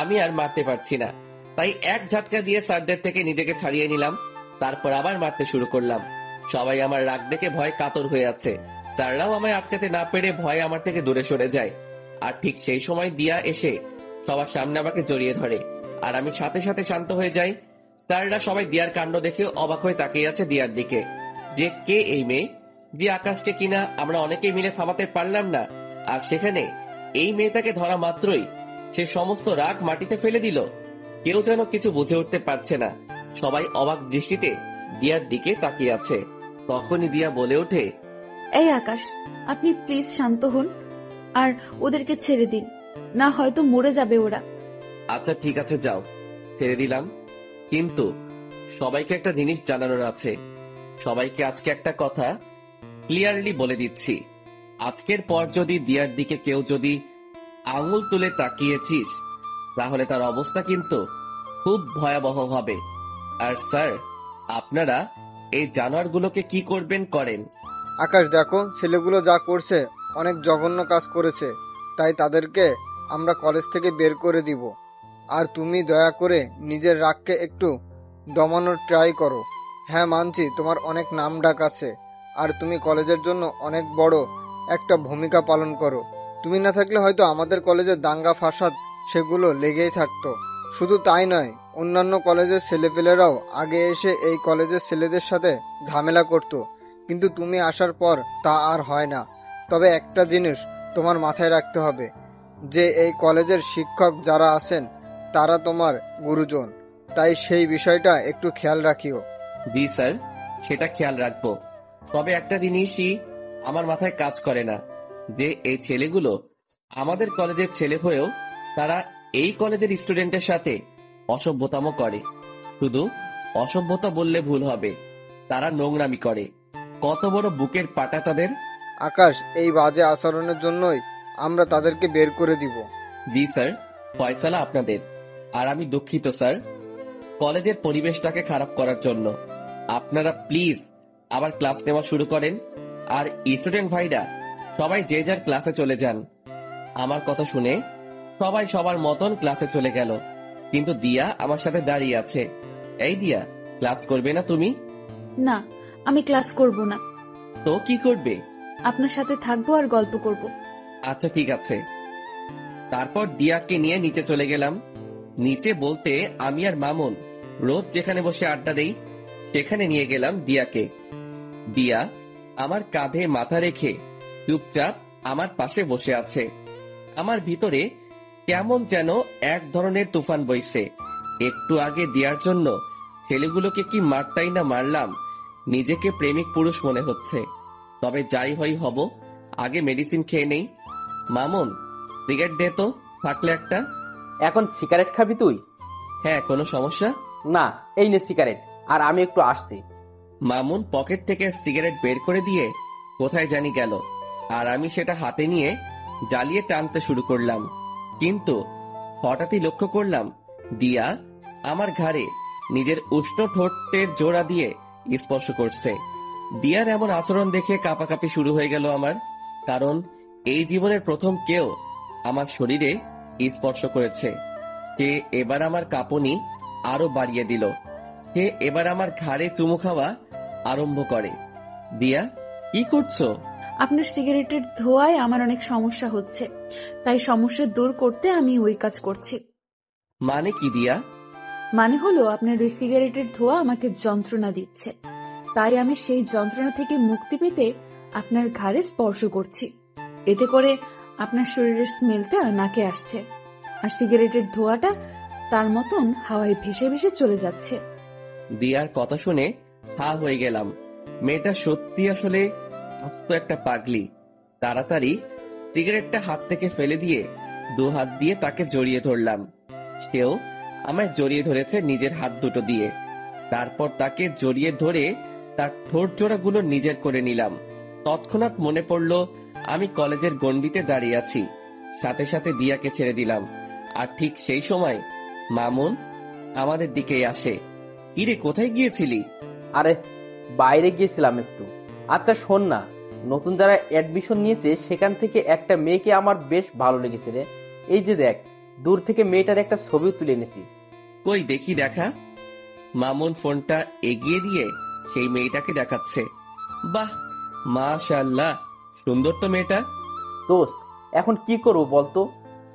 আমি আর মারতে পারছি না। তাই এক ঝাটকা দিয়ে স্যারদের থেকে নিজেকে ছাড়িয়ে নিলাম। তারপর আবার মারতে শুরু করলাম। সবাই আমার রাগ দেখে ভয় কাতর হয়ে আছে। স্যাররাও আমায় আটকাতে না পেরে ভয় আমার থেকে দূরে সরে যায়। আর ঠিক সেই সময় দিয়া এসে সবার সামনে আমাকে জড়িয়ে ধরে, আর আমি সাথে সাথে শান্ত হয়ে যাই। স্যাররা সবাই দিয়ার কাণ্ড দেখে অবাক হয়ে তাকিয়ে আছে দিয়ার দিকে, যে কে এই মেয়ে, যে আকাশকে কিনা আমরা অনেকেই মিলে থামাতে পারলাম না। আর সেখানে এই মেয়েটাকে ধরা মাত্রই সে সমস্ত রাগ মাটিতে ফেলে দিল। কেউ যেন কিছু বুঝে উঠতে পারছে না, সবাই অবাক দৃষ্টিতে দিয়ার দিকে তাকিয়ে আছে। তখনই দিয়া বলে ওঠে, এই আকাশ, আপনি প্লিজ শান্ত হন আর ওদেরকে ছেড়ে দিন, না হয়তো মরে যাবে ওরা। আচ্ছা ঠিক আছে, যাও, ছেড়ে দিলাম। কিন্তু সবাইকে একটা জিনিস জানানোর আছে। সবাইকে আজকে একটা কথা ক্লিয়ারলি বলে দিচ্ছি, আজকের পর যদি দিয়ার দিকে কেউ যদি আঙুল তুলে তাকিয়েছিস, তাহলে তার অবস্থা কিন্তু খুব ভয়াবহ হবে। আর স্যার, আপনারা এই জানোয়ারগুলোকে কি করবেন করেন। আকাশ, দেখো ছেলেগুলো যা করছে অনেক জঘন্য কাজ করেছে, তাই তাদেরকে আমরা কলেজ থেকে বের করে দিব। আর তুমি দয়া করে নিজের রাগকে একটু দমানোর ট্রাই করো। হ্যাঁ মানছি, তোমার অনেক নাম ডাক আছে, আর তুমি কলেজের জন্য অনেক বড় একটা ভূমিকা পালন করো। তুমি না থাকলে হয়তো আমাদের কলেজের দাঙ্গা ফাসাদ সেগুলো লেগেই থাকতো। শুধু তাই নয়, অন্যান্য কলেজের ছেলেপেলেরাও আগে এসে এই কলেজের ছেলেদের সাথে ঝামেলা করতো, কিন্তু তুমি আসার পর তা আর হয় না। তবে একটা জিনিস তোমার মাথায় রাখতে হবে, যে এই কলেজের শিক্ষক যারা আছেন তারা তোমার গুরুজন, তাই সেই বিষয়টা একটু খেয়াল রাখিও। জি স্যার, সেটা খেয়াল রাখবো। তবে একটা জিনিসই আমার মাথায় কাজ করে না, যে এই ছেলেগুলো আমাদের কলেজের ছেলে হয়েও তারা এই কলেজের স্টুডেন্টের সাথে অসভ্যতামো করে। শুধু অসভ্যতা বললে ভুল হবে, তারা নোংরামি করে। কত বড় বুকের পাটা তাদের! আকাশ, এই বাজে আচরণের জন্যই আমরা তাদেরকে বের করে দিব। জি স্যার, ফয়সালা আপনাদের। আর আমি দুঃখিত স্যার, কলেজের পরিবেশটাকে খারাপ করার জন্য। আপনারা প্লিজ আবার ক্লাস নেওয়া শুরু করেন, আর স্টুডেন্ট ভাইরা সবাই যে যার ক্লাসে চলে যান। আমার কথা শুনে সবাই সবার মতন ক্লাসে চলে গেল, কিন্তু দিয়া আমার সাথে দাঁড়িয়ে আছে। এই দিয়া, ক্লাস করবে না তুমি? না, আমি ক্লাস করব না। তো কি করবে? আপনার সাথে থাকবো আর গল্প করব। আচ্ছা ঠিক আছে। তারপর দিয়াকে নিয়ে নিচে চলে গেলাম। নিচে বলতে আমি আর মামুন রোজ যেখানে বসে আড্ডা দেই সেখানে নিয়ে গেলাম দিয়াকে। দিয়া আমার কাঁধে মাথা রেখে চুপচাপ আমার পাশে বসে আছে। আমার ভিতরে কেমন যেন এক ধরনের তুফান বইছে। একটু আগে দিয়ার জন্য ছেলেগুলোকে কি মারটাই না মারলাম, নিজেকে প্রেমিক পুরুষ মনে হচ্ছে। তবে যাই হই হব, আগে মেডিসিন খেয়ে নেই। মামুন, সিগারেট দে তো, থাকলে একটা। এখন সিগারেট খাবি তুই? হ্যাঁ, কোনো সমস্যা? না, এই নে সিগারেট, আর আমি একটু আসছি। মামুন পকেট থেকে সিগারেট বের করে দিয়ে কোথায় জানি গেল, আর আমি সেটা হাতে নিয়ে জ্বালিয়ে টানতে শুরু করলাম। কিন্তু হঠাৎই লক্ষ্য করলাম দিয়া আমার ঘাড়ে নিজের উষ্ণ ঠোঁটের জোড়া দিয়ে স্পর্শ করছে। দিয়ার এমন আচরণ দেখে কাঁপাকাঁপি শুরু হয়ে গেল আমার, কারণ এই জীবনের প্রথম কেউ আমার শরীরে স্পর্শ করেছে। সে এবার আমার কাঁপুনি আরো বাড়িয়ে দিল। সে এবার আমার ঘাড়ে চুমু খাওয়া আরম্ভ করে। দিয়া, কি করছো? আপনার সিগারেটের ধোঁয়ায় আমার অনেক সমস্যা হচ্ছে, তাই সমস্যা দূর করতে আমি ওই কাজ করছি। মানে কি দিয়া? মানে হলো, আপনার ওই সিগারেটের ধোঁয়া আমাকে যন্ত্রণা দিচ্ছে, তাই আমি সেই যন্ত্রণা থেকে মুক্তি পেতে আপনার ঘাড়ে স্পর্শ করছি। এতে করে আপনার শরীরের স্মেলটা নাকে আসছে, আর সিগারেটের ধোঁয়াটা তার মতন হাওয়ায় ভেসে ভেসে চলে যাচ্ছে। দিয়ার কথা শুনে হা হয়ে গেলাম। মেয়েটা সত্যি আসলে আস্ত একটা পাগলি। তাড়াতাড়ি সিগারেটটা হাত থেকে ফেলে দিয়ে দু হাত দিয়ে তাকে জড়িয়ে ধরলাম। সেও আমায় জড়িয়ে ধরেছে নিজের হাত দুটো দিয়ে। তারপর তাকে জড়িয়ে ধরে তার ঠোঁট জোড়াগুলো নিজের করে নিলাম। তৎক্ষণাৎ মনে পড়ল আমি কলেজের গণ্ডিতে দাঁড়িয়ে আছি। সাথে সাথে দিয়াকে ছেড়ে দিলাম। আর ঠিক সেই সময় মামুন আমাদের দিকেই আসে। কিরে, কোথায় গিয়েছিলি? আরে, বাইরে গিয়েছিলাম একটু। আচ্ছা শোন না, নতুন যারা অ্যাডমিশন নিয়েছে সেখান থেকে একটা মেয়েকে আমার বেশ ভালো লেগেছে রে। এই যে দেখ, দূর থেকে মেয়েটার একটা ছবি তুলে এনেছি। কই দেখি, দেখা। মামুন ফোনটা এগিয়ে দিয়ে সেই মেয়েটাকে দেখাচ্ছে। বাহ, মাশাআল্লাহ, সুন্দর তো মেয়েটা। দোস্ত, এখন কি করবো বলতো?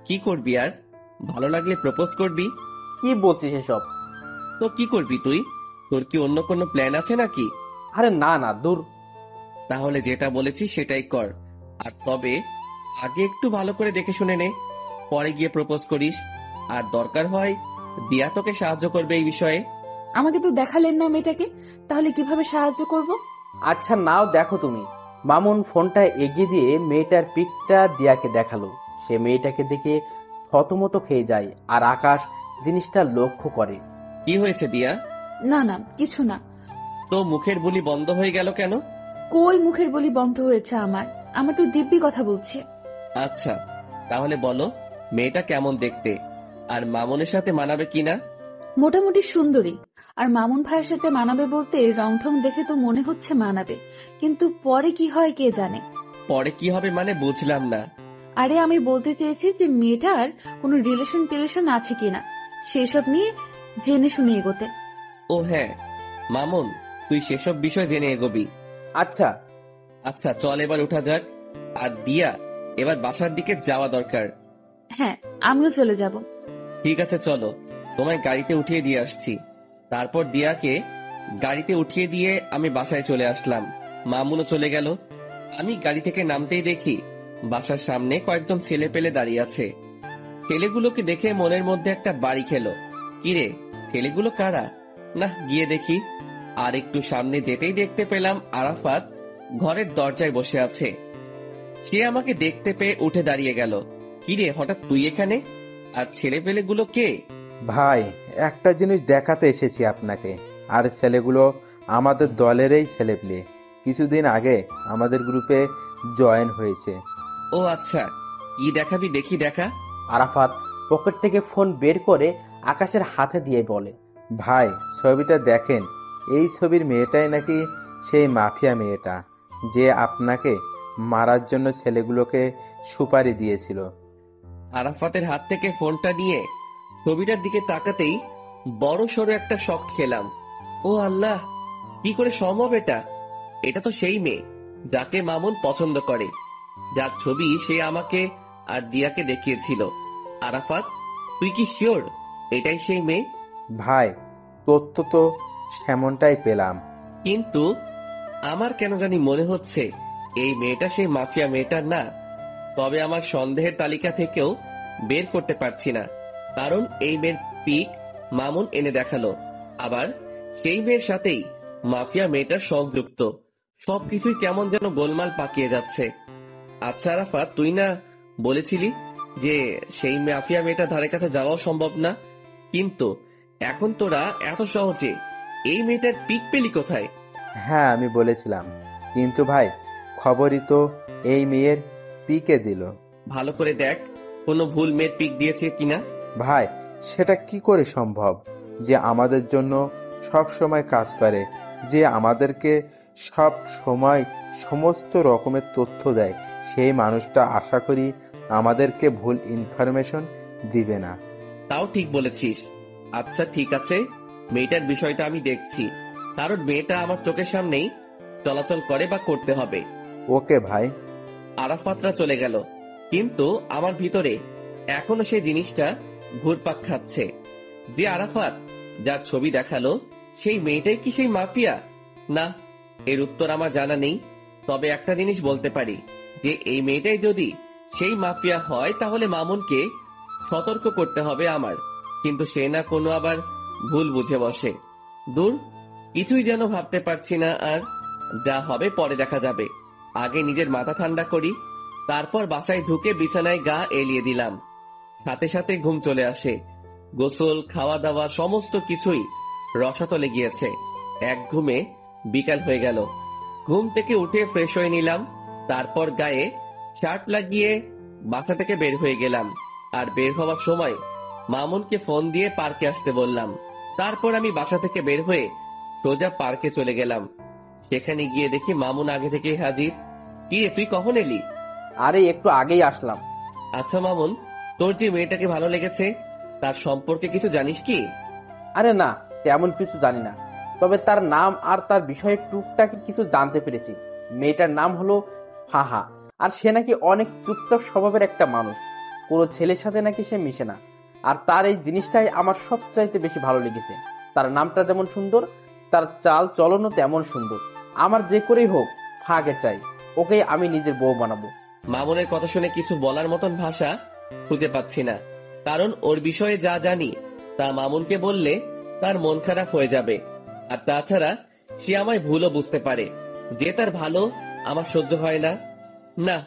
কি করবি আর? ভালো লাগলে প্রপোজ করবি। কি বলছিস এসব? তো কি করবি তুই? তোর কি অন্য কোনো প্ল্যান আছে নাকি? আরে না না, দূর। তাহলে যেটা বলেছি সেটাই কর। আর তবে আগে একটু ভালো করে দেখে শুনে নে, পরে গিয়ে প্রপোজ করিস। আর দরকার হয় দিয়া তোকে সাহায্য করবে এই বিষয়ে। আমাকে তো দেখালেন না মেয়েটাকে, তাহলে কিভাবে সাহায্য করব? আচ্ছা নাও, দেখো তুমি। মামুন ফোনটা এগিয়ে দিয়ে মেয়েটার পিকটা দিয়াকে দেখালো। সে মেয়েটাকে দেখে থতমত খেয়ে যায়, আর আকাশ জিনিসটা লক্ষ্য করে। কি হয়েছে দিয়া? না না, কিছু না। তো মুখের বুলি বন্ধ হয়ে গেল কেন? কই মুখের বলি বন্ধ হয়েছে আমার? আমার তো দিব্যি কথা বলছে। আচ্ছা, তাহলে বলো মেয়েটা কেমন দেখতে, আর মামুনের সাথে মানাবে কিনা? মোটামুটি সুন্দরী। আর মামুন ভাইয়ের সাথে মানাবে বলতে রং ঠং দেখে তো মনে হচ্ছে মানাবে, কিন্তু পরে কি হয় কে জানে। পরে কি হবে মানে বুঝলাম না। আরে আমি বলতে চেয়েছি যে মেয়েটার কোনো রিলেশন আছে কিনা সেসব নিয়ে জেনে শুনে এগোতে। ও হ্যাঁ, মামুন তুই সেসব বিষয় জেনে এগোবি। আচ্ছা আচ্ছা, চল এবার উঠা যাক। আর দিয়া, এবার বাসার দিকে যাওয়া দরকার। হ্যাঁ, আমিও চলে যাব। ঠিক আছে, চলো তোমায় গাড়িতে উঠিয়ে দিয়ে আসছি। তারপর দিয়াকে গাড়িতে উঠিয়ে দিয়ে আমি বাসায় চলে আসলাম। মামুনও চলে গেল। আমি গাড়ি থেকে নামতেই দেখি বাসার সামনে কয়েকজন ছেলে পেলে দাঁড়িয়ে আছে। ছেলেগুলোকে দেখে মনের মধ্যে একটা বাড়ি খেলো। কিরে, ছেলেগুলো কারা? না, গিয়ে দেখি। আর একটু সামনে যেতেই দেখতে পেলাম আরাফাত ঘরের দরজায় বসে আছে। সে আমাকে দেখতে পেয়ে উঠে দাঁড়িয়ে গেল। কিরে, হঠাৎ তুই এখানে? আর ছেলে পেলেগুলো কে? ভাই, একটা জিনিস দেখাতে এসেছি আপনাকে। আর ছেলেগুলো আমাদের দলেরই ছেলেপেলে, কিছুদিন আগে আমাদের গ্রুপে জয়েন হয়েছে। ও আচ্ছা, কি দেখাবি দেখি, দেখা। আরাফাত পকেট থেকে ফোন বের করে আকাশের হাতে দিয়ে বলে, ভাই, ছবিটা দেখেন। এই ছবির মেয়েটাই নাকি সেই মাফিয়া মেয়েটা যে আপনাকে মারার জন্য ছেলেগুলোকে সুপারি দিয়েছিল। আরাফাতের হাত থেকে ফোনটা নিয়ে ছবিটার দিকে তাকাতেই বড় সড়ো একটা শক খেলাম। ও আল্লাহ, কি করে সম্ভব এটা? এটা তো সেই মেয়ে যাকে মামুন পছন্দ করে, যার ছবি সে আমাকে আর দিয়াকে দেখিয়েছিল। আরাফাত, তুই কি শিওর এটাই সেই মেয়ে? ভাই, তথ্য তো সেমনটাই পেলাম। কিন্তু আমার কেন জানি মনে হচ্ছে এই মেয়েটা সেই মাফিয়া মেয়েটার না। তবে আমার সন্দেহের তালিকা থেকেও বের করতে পারছি না, কারণ এই মেয়ের পিক মামুন এনে দেখালো, আবার সেই মেয়ের সাথেই মাফিয়া মেয়েটার সংযুক্ত। সবকিছুই কেমন যেন গোলমাল পাকিয়ে যাচ্ছে। আচ্ছা আরাফাত, তুই না বলেছিলি যে সেই মাফিয়া মেয়েটার ধারে কাছে যাওয়াও সম্ভব না, কিন্তু এখন তোরা এত সহজে এই মেয়েটার পিক পেলি কোথায়? হ্যাঁ, আমি বলেছিলাম, কিন্তু ভাই, খবরই তো এই মেয়ের পিকে দিল। ভালো করে দেখ কোনো ভুল মেয়ের পিক দিয়েছে কিনা। ভাই, সেটা কি করে সম্ভব যে আমাদের জন্য সব সময় কাজ করে, যে আমাদেরকে সব সময় সমস্ত রকমের তথ্য দেয়, সেই মানুষটা আশা করি আমাদেরকে ভুল ইনফরমেশন দিবে না। তাও ঠিক বলেছিস। আচ্ছা ঠিক আছে, মেয়েটার বিষয়টা আমি দেখছি, কারণ মেয়েটা আমার চোখের সামনেই চলাচল করে বা করতে হবে। ওকে ভাই। আরাফাতরা চলে গেল, কিন্তু আমার ভিতরে এখনো সেই জিনিসটা ঘুরপাক খাচ্ছে যে আরাফাত যার ছবি দেখালো সেই মেয়েটাই কি সেই মাফিয়া? না, এর উত্তর আমার জানা নেই। তবে একটা জিনিস বলতে পারি যে এই মেয়েটাই যদি সেই মাফিয়া হয় তাহলে মামুনকে সতর্ক করতে হবে আমার, কিন্তু সে না কোনো আবার ভুল বুঝে বসে। দূর, কিছুই যেন ভাবতে পারছি না। আর যা হবে পরে দেখা যাবে। আগে নিজের মাথা ঠান্ডা করি, তারপর বাসায় ঢুকে বিছানায় গা এলিয়ে দিলাম। সাথে সাথে ঘুম চলে আসে। গোসল, খাওয়া দাওয়া সমস্ত কিছুই রসাতলে গিয়েছে। এক ঘুমে বিকাল হয়ে গেল। ঘুম থেকে উঠে ফ্রেশ হয়ে নিলাম, তারপর গায়ে শার্ট লাগিয়ে বাসা থেকে বের হয়ে গেলাম। আর বের হওয়ার সময় মামুনকে ফোন দিয়ে পার্কে আসতে বললাম। তারপর আমি বাসা থেকে বের হয়ে সোজা পার্কে চলে গেলাম। সেখানে গিয়ে দেখি মামুন আগে থেকেই হাজির। কি রে, তুই কখন এলি? আরে একটু আগেই আসলাম। আচ্ছা মামুন, তোর যে মেয়েটাকে ভালো লেগেছে তার সম্পর্কে কিছু জানিস কি? আরে না, তেমন কিছু জানি না, তবে তার নাম আর তার বিষয়ে টুকটাক কিছু জানতে পেরেছি। মেয়েটার নাম হলো ফাহা, আর সে নাকি অনেক চুপচাপ স্বভাবের একটা মানুষ। কোনো ছেলের সাথে নাকি সে মিশে না। আর তার এই জিনিসটাই আমার সবচাইতে বেশি ভালো লেগেছে। তার নামটা যেমন সুন্দর, তার চাল চলনও তেমন সুন্দর। আমার যে করেই হোক ফাহাকে চাই, ওকে আমি নিজের বউ বানাবো। মামুনের কথা শুনে কিছু বলার মতন ভাষা খুঁজে পাচ্ছি না, কারণ ওর বিষয়ে যা জানি তা মামুনকে বললে তার মন খারাপ হয়ে যাবে। আর তাছাড়া সে আমায় ভুলও বুঝতে পারে যে তার ভালো আমার সহ্য হয় না। না,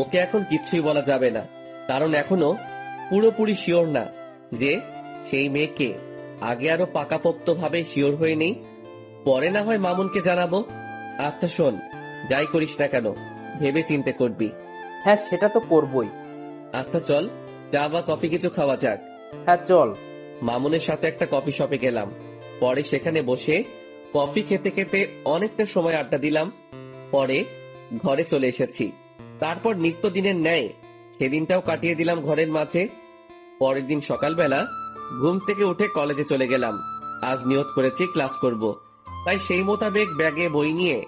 ওকে এখন কিচ্ছুই বলা যাবে না, কারণ এখনো পুরোপুরি শিওর না যে সেই মেয়েকে। আগে আরো পাকাপোক্ত ভাবে শিওর হয়ে নেই, পরে না হয় মামুনকে জানাবো। আচ্ছা শোন, যাই করিস না কেন ভেবে চিন্তে করবি। হ্যাঁ, সেটা তো করবই। আচ্ছা চল, চা বা কফি কিছু খাওয়া যাক। হ্যাঁ চল। মামুনের সাথে একটা কফি শপে গেলাম। পরে সেখানে বসে কফি খেতে খেতে অনেকটা সময় আড্ডা দিলাম। পরে ঘরে চলে এসেছি। তারপর নিত্যদিনের ন্যায় সেদিনটাও কাটিয়ে দিলাম ঘরের মাঝে। পরের দিন সকালবেলা ঘুম থেকে উঠে কলেজে চলে গেলাম। আজ নিয়ত করেছি ক্লাস করব, তাই সেই মোতাবেক ব্যাগে বই নিয়ে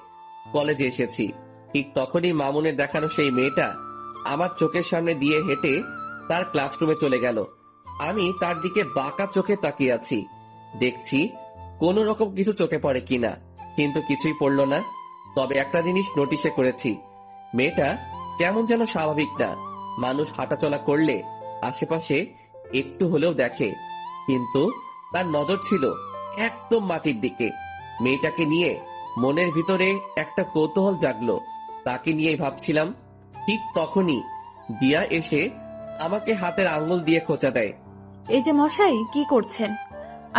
কলেজে এসেছি। ঠিক তখনই মামুনের দেখানো সেই মেয়েটা আমার চোখের সামনে দিয়ে হেঁটে তার ক্লাসরুমে চলে গেল। আমি তার দিকে বাঁকা চোখে তাকিয়ে আছি, দেখছি কোন রকম কিছু চোখে পড়ে কিনা, কিন্তু কিছুই পড়লো না। তবে একটা জিনিস নোটিশে করেছি, মেয়েটা কেমন যেন স্বাভাবিক না। মানুষ হাঁটাচলা করলে আশেপাশে একটু হলেও দেখে, কিন্তু তার নজর ছিল একদম মাটির দিকে। মেয়েটাকে নিয়ে মনের ভিতরে একটা কৌতূহল জাগলো, তাকে নিয়েই ভাবছিলাম। ঠিক তখনই দিয়া এসে আমাকে হাতের আঙ্গুল দিয়ে খোঁচা দেয়। এই যে মশাই, কি করছেন?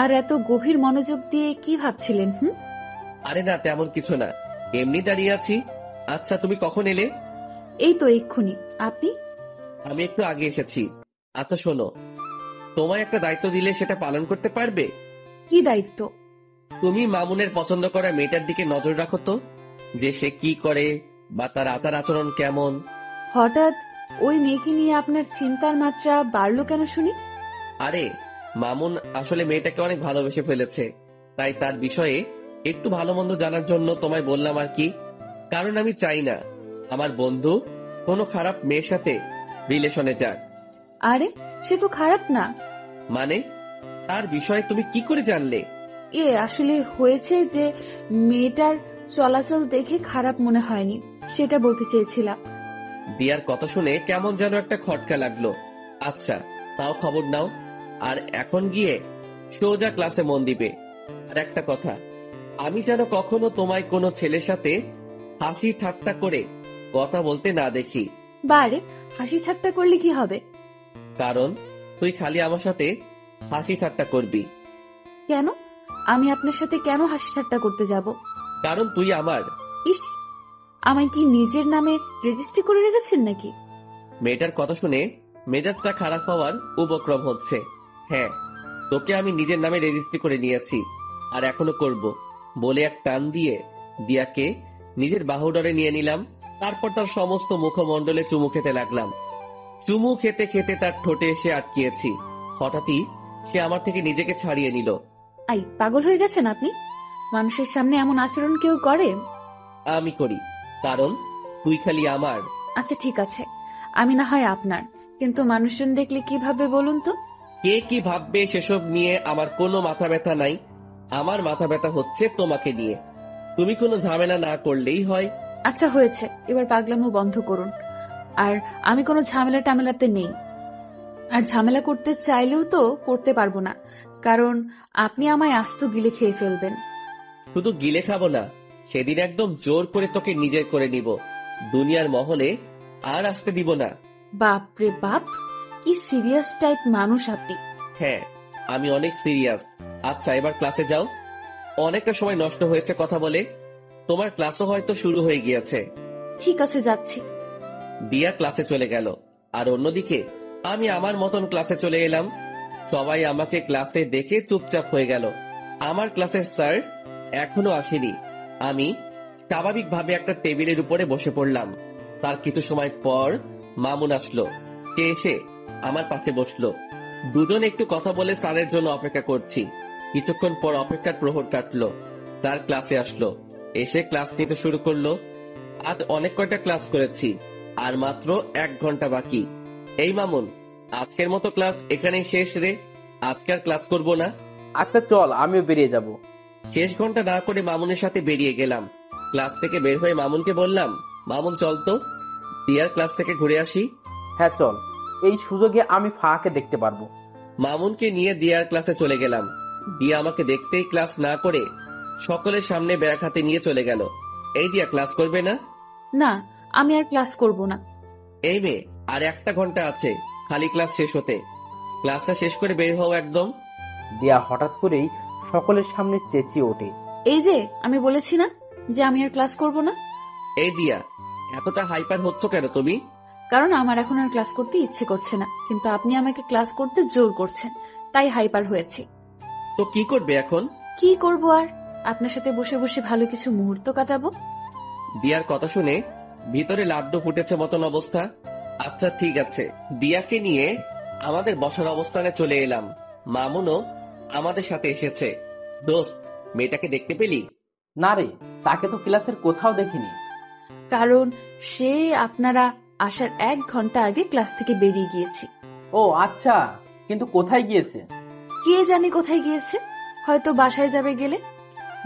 আর এত গভীর মনোযোগ দিয়ে কি ভাবছিলেন? আরে না, তেমন কিছু না, এমনি দাঁড়িয়ে আছি। আচ্ছা, তুমি কখন এলে? এই তো এক্ষুনি। আপনি? আমি একটু আগে এসেছি। আচ্ছা শোনো, তোমায় একটা দায়িত্ব দিলে সেটা পালন করতে পারবে? কি দায়িত্ব? তুমি মামুনের পছন্দ করা মেয়েটার দিকে নজর রাখো তো, যে সে কি করে বা তার আচার আচরণ কেমন। হঠাৎ ওই মেয়েকে নিয়ে আপনার চিন্তার মাত্রা বাড়লো কেন শুনি? আরে মামুন আসলে মেয়েটাকে অনেক ভালোবেসে ফেলেছে, তাই তার বিষয়ে একটু ভালো মন্দ জানার জন্য তোমায় বললাম আর কি। কারণ আমি চাই না আমার বন্ধু কোনো খারাপ মেয়ের সাথে রিলেশনে যাক। আরে, সে তো খারাপ না। মানে, তার বিষয়ে তুমি কি করে জানলে? আসলে হয়েছে যে মেয়েটার চলাচল দেখে খারাপ মনে হয়নি, সেটা বলতে চেয়েছিলাম। দিয়ার কথা শুনে কেমন যেন একটা খটকা লাগলো। আচ্ছা, তাও খবর নাও, আর এখন গিয়ে সোজা ক্লাসে মন দিবে। আর একটা কথা, আমি যেন কখনো তোমায় কোনো ছেলের সাথে হাসি ঠাট্টা করে কথা বলতে না দেখি। বারে, হাসি ঠাট্টা করলে কি হবে? কারণ তুই খালি আমার সাথে হাসি ঠাট্টা করবি। কেন? আমি আপনার সাথে কেন হাসি ঠাট্টা করতে যাব? কারণ তুই আমার। ইস, আমায় কি নিজের নামে রেজিস্ট্রি করে রেখেছেন নাকি? মেয়েটার কথা শুনে মেজাজটা খারাপ হওয়ার উপক্রম হচ্ছে। হ্যাঁ, তোকে আমি নিজের নামে রেজিস্ট্রি করে নিয়েছি, আর এখনো করব বলে এক টান দিয়ে দিয়াকে নিজের বাহুডরে নিয়ে নিলাম। তারপর তার সমস্ত মুখমণ্ডলে চুমু খেতে লাগলাম। চুমু খেতে খেতে তার ঠোঁটে এসে আটকিয়েছি। হঠাৎই সে আমার থেকে নিজেকে ছাড়িয়ে নিল। আই, পাগল হয়ে গেছেন আপনি? মানুষের সামনে এমন আচরণ কেউ করে? আমি করি, কারণ তুই খালি আমার। আচ্ছা ঠিক আছে, আমি না হয় আপনার, কিন্তু মানুষজন দেখলে কি ভাববে বলুন তো? কে কি ভাববে সেসব নিয়ে আমার কোনো মাথা ব্যথা নাই। আমার মাথা ব্যথা হচ্ছে তোমাকে নিয়ে। তুমি কোনো ঝামেলা না করলেই হয়। আচ্ছা হয়েছে, এবার পাগলামো বন্ধ করুন। আর আমি কোনো ঝামেলা টামেলাতে নেই, আর ঝামেলা করতে চাইলেও তো করতে পারবো না, কারণ আপনি আমায় আস্ত গিলে খেয়ে ফেলবেন। শুধু গিলে খাবো না, সেদিন একদম জোর করে তোকে নিজের করে নিব। দুনিয়ার মহলে আর আসতে দিব না। বাপ রে বাপ, কি সিরিয়াস টাইপ মানুষ আপনি। হ্যাঁ, আমি অনেক সিরিয়াস। আচ্ছা, এবার ক্লাসে যাও। অনেকটা সময় নষ্ট হয়েছে কথা বলে। তোমার ক্লাসও হয়তো শুরু হয়ে গিয়েছে। ঠিক আছে, যাচ্ছি। দিয়া ক্লাসে চলে গেল, আর অন্যদিকে আমি আমার মতন ক্লাসে চলে এলাম। সবাই আমাকে ক্লাসে দেখে চুপচাপ হয়ে গেল। আমার ক্লাসের স্যার এখনো আসেনি। আমি স্বাভাবিকভাবে একটা টেবিলের উপরে বসে পড়লাম। তার কিছু সময় পর মামুন আসলো। সে এসে আমার পাশে বসলো। দুজন একটু কথা বলে স্যারের জন্য অপেক্ষা করছি। কিছুক্ষণ পর অপেক্ষার প্রহর কাটলো। স্যার ক্লাসে আসলো, এসে ক্লাস নিতে শুরু করলো। আজ অনেক কয়টা ক্লাস করেছি, আর মাত্র 1 ঘন্টা বাকি। এই মামুন, আজকের মতো ক্লাস এখানেই শেষ রে। আজকে আর ক্লাস করবো না। আচ্ছা চল, আমিও বেরিয়ে যাব। শেষ ঘন্টা না করে মামুনের সাথে বেরিয়ে গেলাম। ক্লাস থেকে বের হয়ে মামুনকে বললাম, মামুন চল তো, দিয়ার ক্লাস থেকে ঘুরে আসি। হ্যাঁ চল, এই সুযোগে আমি ফাঁকে দেখতে পারবো। মামুনকে নিয়ে দিয়ার ক্লাসে চলে গেলাম। দিয়া আমাকে দেখতেই ক্লাস না করে সকলের সামনে ব্যাগ হাতে নিয়ে চলে গেল। এই দিয়া, ক্লাস করবে না? না, আমি আর ক্লাস করব না। এই মেয়ে, আর 1 ঘন্টা আছে খালি ক্লাস শেষ হতে। ক্লাসটা শেষ করে বের হও একদম। দিয়া হঠাৎ করেই সকলের সামনে চেঁচিয়ে ওঠে। এই যে আমি বলেছি না যে আমি আর ক্লাস করব না। এই দিয়া, এতটা হাইপার হচ্ছ কেন তুমি? কারণ আমার এখন আর ক্লাস করতে ইচ্ছে করছে না, কিন্তু আপনি আমাকে ক্লাস করতে জোর করছেন, তাই হাইপার হয়েছি। তো কি করবে এখন? কি করব আর, আপনার সাথে বসে বসে ভালো কিছু মুহূর্ত কাটাবো। দিয়ার কথা শুনে ভিতরে লাড্ডু ফুটেছে মতন অবস্থা। আচ্ছা ঠিক আছে, দিয়াকে নিয়ে আমাদের বসার অবস্থানে চলে এলাম। মামুনও আমাদের সাথে এসেছে। দোস্ত, মেয়েটাকে দেখতে পেলি? না রে, তাকে তো ক্লাসের কোথাও দেখিনি। কারণ সে আপনারা আসার 1 ঘন্টা আগে ক্লাস থেকে বেরিয়ে গিয়েছি। ও আচ্ছা, কিন্তু কোথায় গিয়েছে? কে জানে কোথায় গিয়েছে, হয়তো বাসায় যাবে গেলে,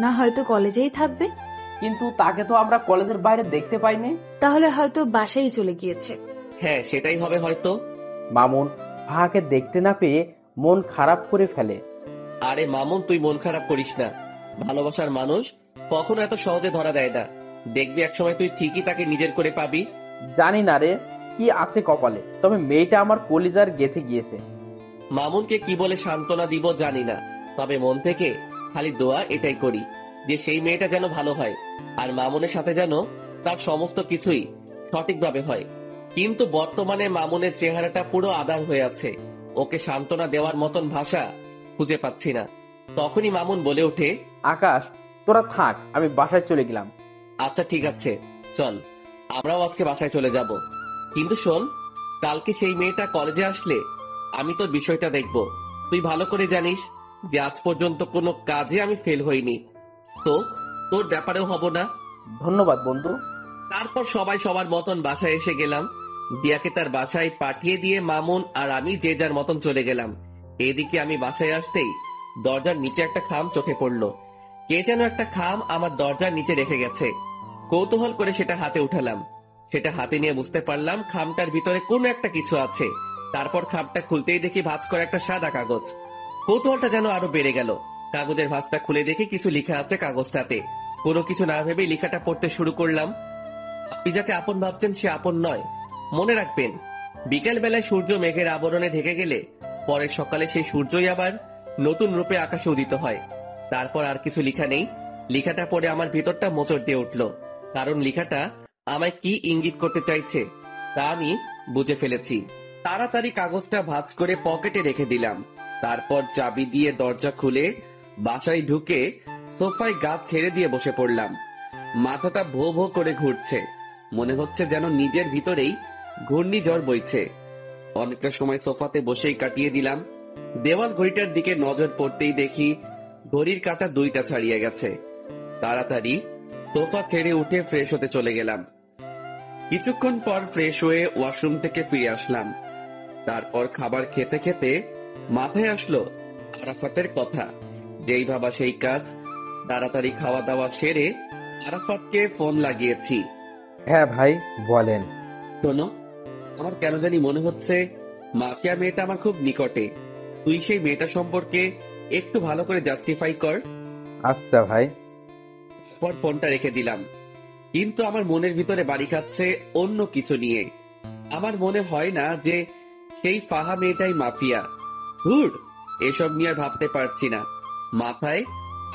না হয়তো কলেজেই থাকবে। কিন্তু তাকে তো আমরা কলেজের বাইরে দেখতে পাইনি। তাহলে হয়তো বাসায় চলে গিয়েছে। হ্যাঁ, সেটাই হবে হয়তো। মামুন ফাহাকে দেখতে না পেয়ে মন খারাপ করে ফেলে। আরে মামুন, তুই মন খারাপ করিস না। ভালোবাসার মানুষ কখনো এত সহজে ধরা দেয় না। দেখবি একসময় তুই ঠিকই তাকে নিজের করে পাবি। জানি না রে কি আছে কপালে, তবে মেয়েটা আমার কলিজার গেঁথে গিয়েছে। মামুনকে কি বলে সান্ত্বনা দিব জানি না, তবে মন থেকে খালি দোয়া এটাই করি যে সেই মেয়েটা যেন ভালো হয়, আর মামুনের সাথে যেন তার সমস্ত কিছুই সঠিকভাবে হয়। কিন্তু বর্তমানে মামুনের চেহারাটা পুরো আধার হয়ে আছে, ওকে সান্ত্বনা দেওয়ার মতন ভাষা খুঁজে পাচ্ছি না। তখনই মামুন বলে ওঠে, আকাশ তোরা থাক, আমি বাসায় চলে গেলাম। আচ্ছা ঠিক আছে, চল আমরাও আজকে বাসায় চলে যাব। কিন্তু শোন, কালকে সেই মেয়েটা কলেজে আসলে আমি তোর বিষয়টা দেখব। তুই ভালো করে জানিস যে আজ পর্যন্ত কোনো কাজে আমি ফেল হইনি, তো তোর ব্যাপারেও হব না। ধন্যবাদ বন্ধু। তারপর সবাই সবার মতন বাসায় এসে গেলাম। দিয়াকে তার বাসায় পাঠিয়ে দিয়ে মামুন আর আমি যে যার মতন চলে গেলাম। এদিকে আমি বাসায় আসতেই দরজার নিচে একটা খাম চোখে পড়লো। কে যেন একটা খাম আমার দরজার নিচে রেখে গেছে। কৌতূহল করে সেটা হাতে উঠালাম। সেটা হাতে নিয়ে বুঝতে পারলাম খামটার ভিতরে কোনো একটা কিছু আছে। তারপর খামটা খুলতেই দেখি ভাঁজ করা একটা সাদা কাগজ। কৌতূহলটা যেন আরো বেড়ে গেল। কাগজের ভাঁজটা খুলে দেখি কিছু লেখা আছে কাগজটাতে। কোনো কিছু না ভেবে লেখাটা পড়তে শুরু করলাম। আপনি যাকে আপন ভাবছেন সে আপন নয়। মনে রাখবেন, বিকেল বেলায় সূর্য মেঘের আবরণে ঢেকে গেলে পরের সকালে সেই সূর্যই আবার নতুন রূপে আকাশে উদিত হয়। তারপর আর কিছু লেখা নেই। লেখাটা পড়ে আমার ভিতরটা মোচড় দিয়ে উঠল, কারণ লেখাটা আমায় কি ইঙ্গিত করতে চাইছে তা আমি বুঝে ফেলেছি। তাড়াতাড়ি কাগজটা ভাঁজ করে পকেটে রেখে দিলাম। তারপর চাবি দিয়ে দরজা খুলে বাসায় ঢুকে সোফায় গা ছেড়ে দিয়ে বসে পড়লাম। মাথাটা ভো ভো করে ঘুরছে, মনে হচ্ছে যেন নিজের ভিতরেই ঘূর্ণিঝড় বইছে। অনেকটা সময় সোফাতে বসেই কাটিয়ে দিলাম। দেওয়াল ঘড়িটার দিকে নজর পড়তেই দেখি ঘড়ির কাঁটা 2টা ছাড়িয়ে গেছে। তাড়াতাড়ি সোফা ছেড়ে উঠে ফ্রেশ হতে চলে গেলাম। কিছুক্ষণ পর ফ্রেশ হয়ে ওয়াশরুম থেকে ফিরে আসলাম। তারপর খাবার খেতে খেতে মাথায় আসলো আরাফাতের কথা। যেই ভাবা সেই কাজ। তাড়াতাড়ি খাওয়া দাওয়া সেরে আরাফাতকে ফোন লাগিয়েছি। হ্যাঁ ভাই বলেন। শোনো, আমার কেন জানি মনে হচ্ছে মাফিয়া মেয়েটা আমার খুব নিকটে। তুই সেই মেয়েটা সম্পর্কে একটু ভালো করে জাস্টিফাই কর। আচ্ছা ভাই। পর ফোনটা রেখে দিলাম। কিন্তু আমার মনের ভিতরে বাড়ি খাচ্ছে অন্য কিছু নিয়ে। আমার মনে হয় না যে সেই ফাহা মেয়েটাই মাফিয়া। ধুর, এসব নিয়ে আর ভাবতে পারছি না। মাথায়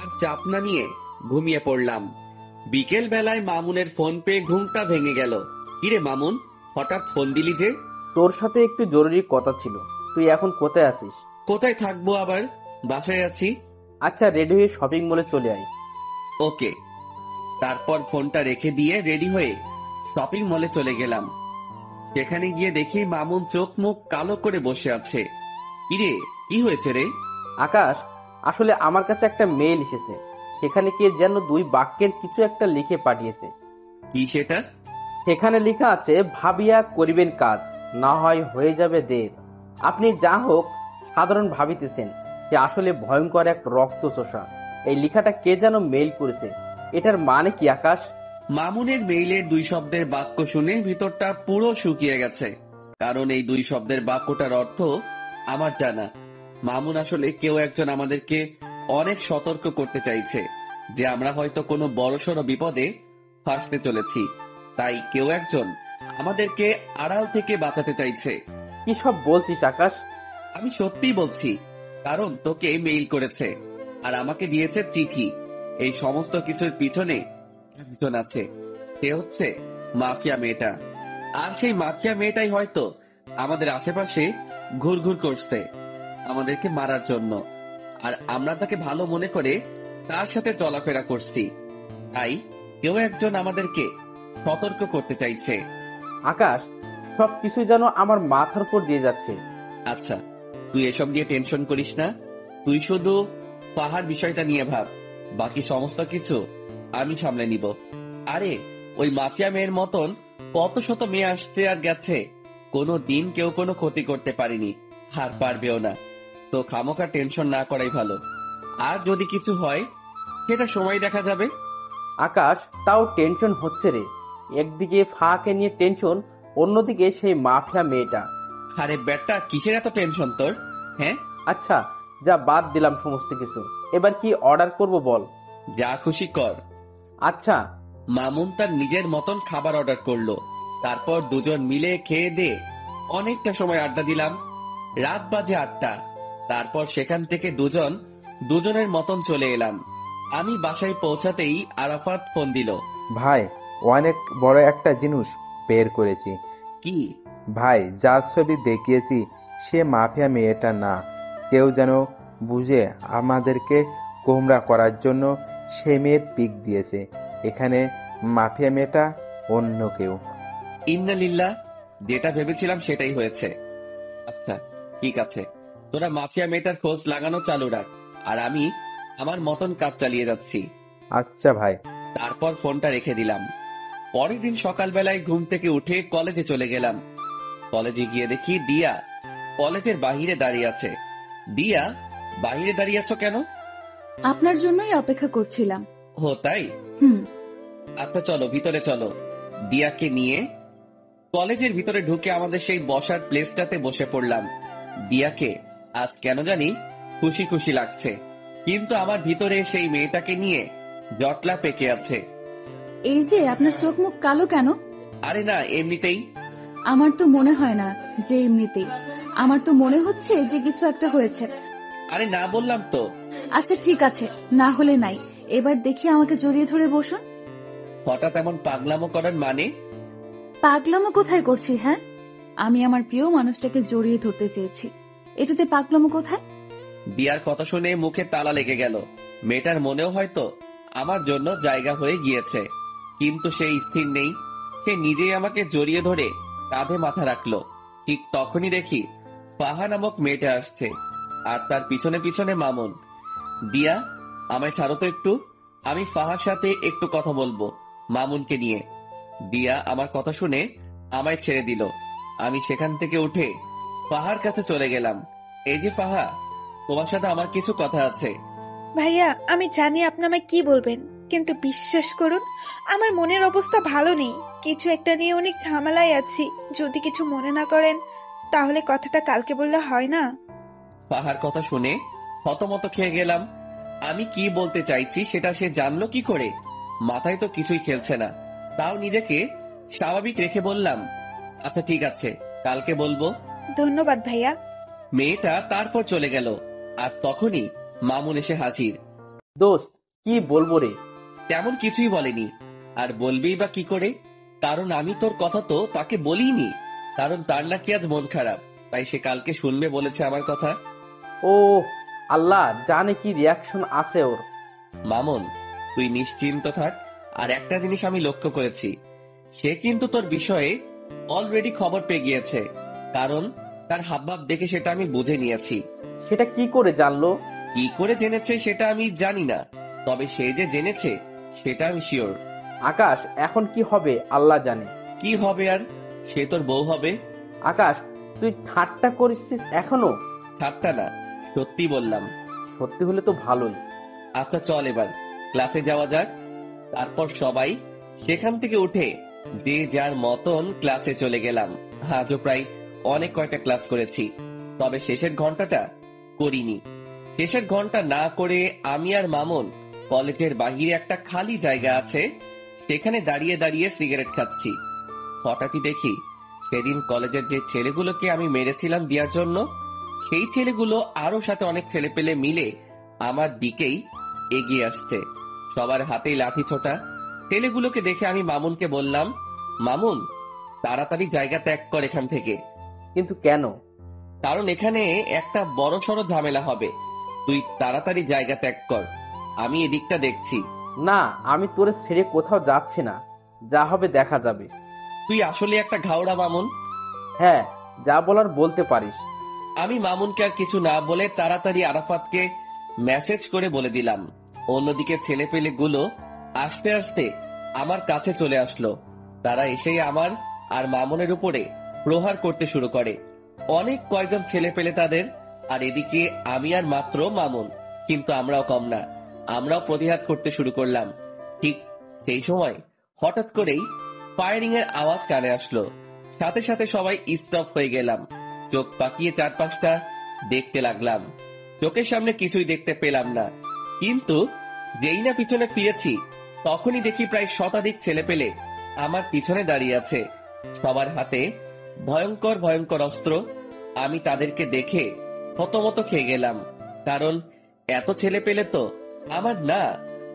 আর চাপ না নিয়ে ঘুমিয়ে পড়লাম। বিকেল বেলায় মামুনের ফোন পেয়ে ঘুমটা ভেঙে গেল। কিরে মামুন, হঠাৎ ফোন দিলি যে? তোর সাথে একটু জরুরি কথা ছিল। তুই এখন কোথায় আছিস? কোথায় থাকবো আবার, বাসায় আছি। আচ্ছা রেডি হয়ে শপিং মলে চলে আয়। ওকে। তারপর ফোনটা রেখে দিয়ে রেডি হয়ে শপিং মলে চলে গেলাম। সেখানে গিয়ে দেখি মামুন চোখ মুখ কালো করে বসে আছে। কিরে, কি হয়েছে রে? আকাশ, আসলে আমার কাছে একটা মেইল এসেছে। সেখানে কে যেন 2 বাক্যের কিছু একটা লিখে পাঠিয়েছে। কি সেটা? সেখানে লেখা আছে, ভাবিয়া করিবেন কাজ, না হয় হয়ে যাবে দের। আপনি যা হোক সাধারণ ভাবিতেছেন, সে আসলে ভয়ঙ্কর এক রক্তচোষা। এই লেখাটা কে যেন মেইল করেছে। এটার মানে কি আকাশ? মামুনের মেইলের 2 শব্দের বাক্য শুনে ভিতরটা পুরো শুকিয়ে গেছে। কারণ এই 2 শব্দের বাক্যটার অর্থ আমার জানা। মামুন আসলে কেউ একজন আমাদেরকে অনেক সতর্ক করতে চাইছে যে আমরা হয়তো কোনো বড়সড় বিপদে ফাঁসতে চলেছি। তাই কেউ একজন আমাদেরকে আড়াল থেকে বাঁচাতে চাইছে। কি সব বলছিস আকাশ? আমি সত্যিই বলছি, কারণ তোকে মেইল করেছে আর আমাকে দিয়েছে চিঠি। এই সমস্ত কিছুর পিছনে একজন আছে, সে হচ্ছে মাফিয়া মেয়েটা। আর সেই মাফিয়া মেয়েটাই হয়তো আমাদের আশেপাশে ঘুরঘুর করছে আমাদেরকে মারার জন্য, আর আমরা তাকে ভালো মনে করে তার সাথে চলাফেরা করছি। তাই কেউ একজন আমাদেরকে সতর্ক করতে চাইছে। আকাশ, সব কিছুই যেন আমার মাথার উপর দিয়ে যাচ্ছে। আচ্ছা, তুই এসব নিয়ে টেনশন করিস না। তুই শুধু পাহাড় বিষয়টা নিয়ে ভাব, বাকি সমস্ত কিছু আমি সামলে নিব। আরে ওই মাফিয়া মেয়ের মতন কত শত মেয়ে আসছে আর গেছে, কোনো দিন কেউ কোনো ক্ষতি করতে পারেনি, আর পারবেও না। তো খামোখা টেনশন না করাই ভালো। আর যদি কিছু হয় সেটা সময় দেখা যাবে। আকাশ, তাও টেনশন হচ্ছে রে। একদিকে ফাঁকে নিয়ে টেনশন, অন্যদিকে সেই মাফিয়া মেয়েটা। আরে বেটা, কিসের এত টেনশন তোর? হ্যাঁ, আচ্ছা, যা বাদ দিলাম সমস্ত কিছু, এবার কি অর্ডার করব বল। যা খুশি কর। আচ্ছা, মামুন তার নিজের মতন খাবার অর্ডার করলো। তারপর দুজন মিলে খেয়ে দিয়ে অনেকটা সময় আড্ডা দিলাম। রাত বাজে 8টা। তারপর সেখান থেকে দুজনের মতন চলে এলাম। আমি বাসায় পৌঁছাতেই আরাফাত ফোন দিল। ভাই, অনেক বড় একটা জিনিস বের করেছি। কি? ভাই, যার ছবি দেখিয়েছি সে মাফিয়া মেয়েটা না। কেউ যেন বুঝে আমাদেরকে গোমরা করার জন্য সে মেয়ের পিক দিয়েছে। এখানে মাফিয়া মেয়েটা অন্য কেউ। ইন্না লিল্লাহ, যেটা ভেবেছিলাম সেটাই হয়েছে। আচ্ছা ঠিক আছে, তোরা মাফিয়া মেয়েটার খোঁজ লাগানো চালু রাখ, আর আমি আমার মতন কাজ চালিয়ে যাচ্ছি। আচ্ছা ভাই। তারপর ফোনটা রেখে দিলাম। পরের দিন সকালবেলায় ঘুম থেকে উঠে কলেজে চলে গেলাম। কলেজে গিয়ে দেখি দিয়া কলেজের বাহিরে দাঁড়িয়ে আছে। দিয়া, বাহিরে দাঁড়িয়ে আছো কেন? আপনার জন্যই অপেক্ষা করছিলাম। ও তাই? হুম। আচ্ছা চলো ভিতরে চলো। দিয়াকে নিয়ে কলেজের ভিতরে ঢুকে আমাদের সেই বসার প্লেসটাতে বসে পড়লাম। দিয়াকে আজ কেন জানি খুশি খুশি লাগছে, কিন্তু আমার ভিতরে সেই মেয়েটাকে নিয়ে জটলা পেকে আছে। এই যে আপনার চোখ মুখ কালো কেন? আরে না, এমনিতেই। আমার তো মনে হয় না যে এমনিতেই, আমার তো মনে হচ্ছে যে কিছু একটা হয়েছে। আরে না বললাম তো। আচ্ছা ঠিক আছে, না হলে নাই। এবার দেখি আমাকে জড়িয়ে ধরে বসুন। হঠাৎ এমন পাগলামো করার মানে? পাগলামো কোথায় করছি? হ্যাঁ, আমি আমার প্রিয় মানুষটাকে জড়িয়ে ধরতে চেয়েছি, এটাতে পাগলামো কোথায়? দিয়ার কথা শুনে মুখে তালা লেগে গেল। মেয়েটার মনেও হয়তো আমার জন্য জায়গা হয়ে গিয়েছে, কিন্তু সে স্থির নেই। সে নিজেই আমাকে জড়িয়ে ধরে কাঁধে মাথা রাখলো। ঠিক তখনই দেখি ফাহা নামক মেয়েটা আসছে, আর তার পিছনে পিছনে মামুন। দিয়া, আমায় ছাড়ো তো একটু, আমি ফাহার সাথে একটু কথা বলবো মামুনকে নিয়ে। দিয়া আমার কথা শুনে আমায় ছেড়ে দিল। আমি সেখান থেকে উঠে ফাহার কাছে চলে গেলাম। এই যে ফাহা, তোমার সাথে আমার কিছু কথা আছে। ভাইয়া, আমি জানি আপনি আমায় কি বলবেন, কিন্তু বিশ্বাস করুন আমার মনের অবস্থা ভালো নেই। কিছু একটা নিয়ে অনেক ঝামেলায় আছি। যদি কিছু মনে না করেন তাহলে কথাটা কালকে বললে হয় না? ফাহার কথা শুনে হতমত খেয়ে গেলাম। আমি কি বলতে চাইছি সেটা সে জানলো কি করে? মাথায় তো কিছুই খেলছে না। তাও নিজেকে স্বাভাবিক রেখে বললাম, আচ্ছা ঠিক আছে, কালকে বলবো। ধন্যবাদ ভাইয়া। মেয়েটা তারপর চলে গেল, আর তখনই মামুন এসে হাজির। দোস্ত, কি বলবো রে? তেমন কিছুই বলেনি, আর বলবেই বা কি করে? কারণ আমি তোর কথা তো তাকে বলিনি। কারণ তার নাকি আজ মন খারাপ, তাই সে কালকে শুনবে বলেছে আমার কথা। ও আল্লাহ জানে কি রিয়াকশন আছে ওর। মামুন, তুই নিশ্চিন্ত থাক। আর একটা জিনিস আমি লক্ষ্য করেছি, সে কিন্তু তোর বিষয়ে অলরেডি খবর পেয়ে গিয়েছে। কারণ তার হাবভাব দেখে সেটা আমি বুঝে নিয়েছি। সেটা কি করে জানলো? কি করে জেনেছে সেটা আমি জানি না, তবে সে যে জেনেছে সেটা আমি শিওর। আকাশ, এখন কি হবে আল্লাহ জানে। কি হবে আর? সে তোর বউ হবে। আকাশ, তুই ঠাট্টা করিস এখনো? ঠাট্টা না, সত্যি বললাম। সত্যি হলে তো ভালোই। আচ্ছা চল এবার ক্লাসে যাওয়া যাক। তারপর সবাই সেখান থেকে উঠে যে যার মতন ক্লাসে চলে গেলাম। আজও প্রায় অনেক কয়টা ক্লাস করেছি, তবে শেষের ঘন্টাটা করিনি। শেষের ঘন্টা না করে আমি আর মামুন কলেজের বাহিরে একটা খালি জায়গা আছে, সেখানে দাঁড়িয়ে দাঁড়িয়ে সিগারেট খাচ্ছি। হঠাৎই দেখি সেদিন কলেজের যে ছেলেগুলোকে আমি মেরেছিলাম দেওয়ার জন্য, সেই ছেলেগুলো আরো সাথে অনেক ছেলে পেলে মিলে আমার দিকেই এগিয়ে আসছে। সবার হাতেই লাঠি ছোটা। ছেলেগুলোকে দেখে আমি মামুনকে বললাম, মামুন তাড়াতাড়ি জায়গা ত্যাগ কর এখান থেকে। কিন্তু কেন? কারণ এখানে একটা বড় সড় ঝামেলা হবে। তুই তাড়াতাড়ি জায়গা ত্যাগ কর, আমি এদিকটা দেখছি। না, আমি তোরে ছেড়ে কোথাও যাচ্ছি না, যা হবে দেখা যাবে। তুই আসলে একটা ঘাওড়া মামুন। হ্যাঁ, যা বলার বলতে পারিস। আমি মামুনকে আর কিছু না বলে তাড়াতাড়ি আরাফাতকে মেসেজ করে বলে দিলাম। অন্যদিকে ছেলেপেলে গুলো আস্তে আস্তে আমার কাছে চলে আসলো। তারা এসেই আমার আর মামুনের উপরে প্রহার করতে শুরু করে। অনেক কয়জন ছেলে পেলে তাদের, আর এদিকে আমি আর মাত্র মামুন। কিন্তু আমরাও কম না, আমরাও প্রতিহাত করতে শুরু করলাম। ঠিক সেই সময় হঠাৎ করেই ফায়ারিং এর আওয়াজ কানে আসলো। সাথে সাথে সবাই স্টপ হয়ে গেলাম। চোখ পাকিয়ে চারপাশটা দেখতে লাগলাম। চোখের সামনে কিছুই দেখতে পেলাম না, কিন্তু যেই না পিছনে ফিরেছি তখনই দেখি প্রায় শতাধিক ছেলেপেলে আমার পিছনে দাঁড়িয়ে আছে। সবার হাতে ভয়ঙ্কর ভয়ঙ্কর অস্ত্র। আমি তাদেরকে দেখে হতমত খেয়ে গেলাম, কারণ এত ছেলেপেলে তো আমার না,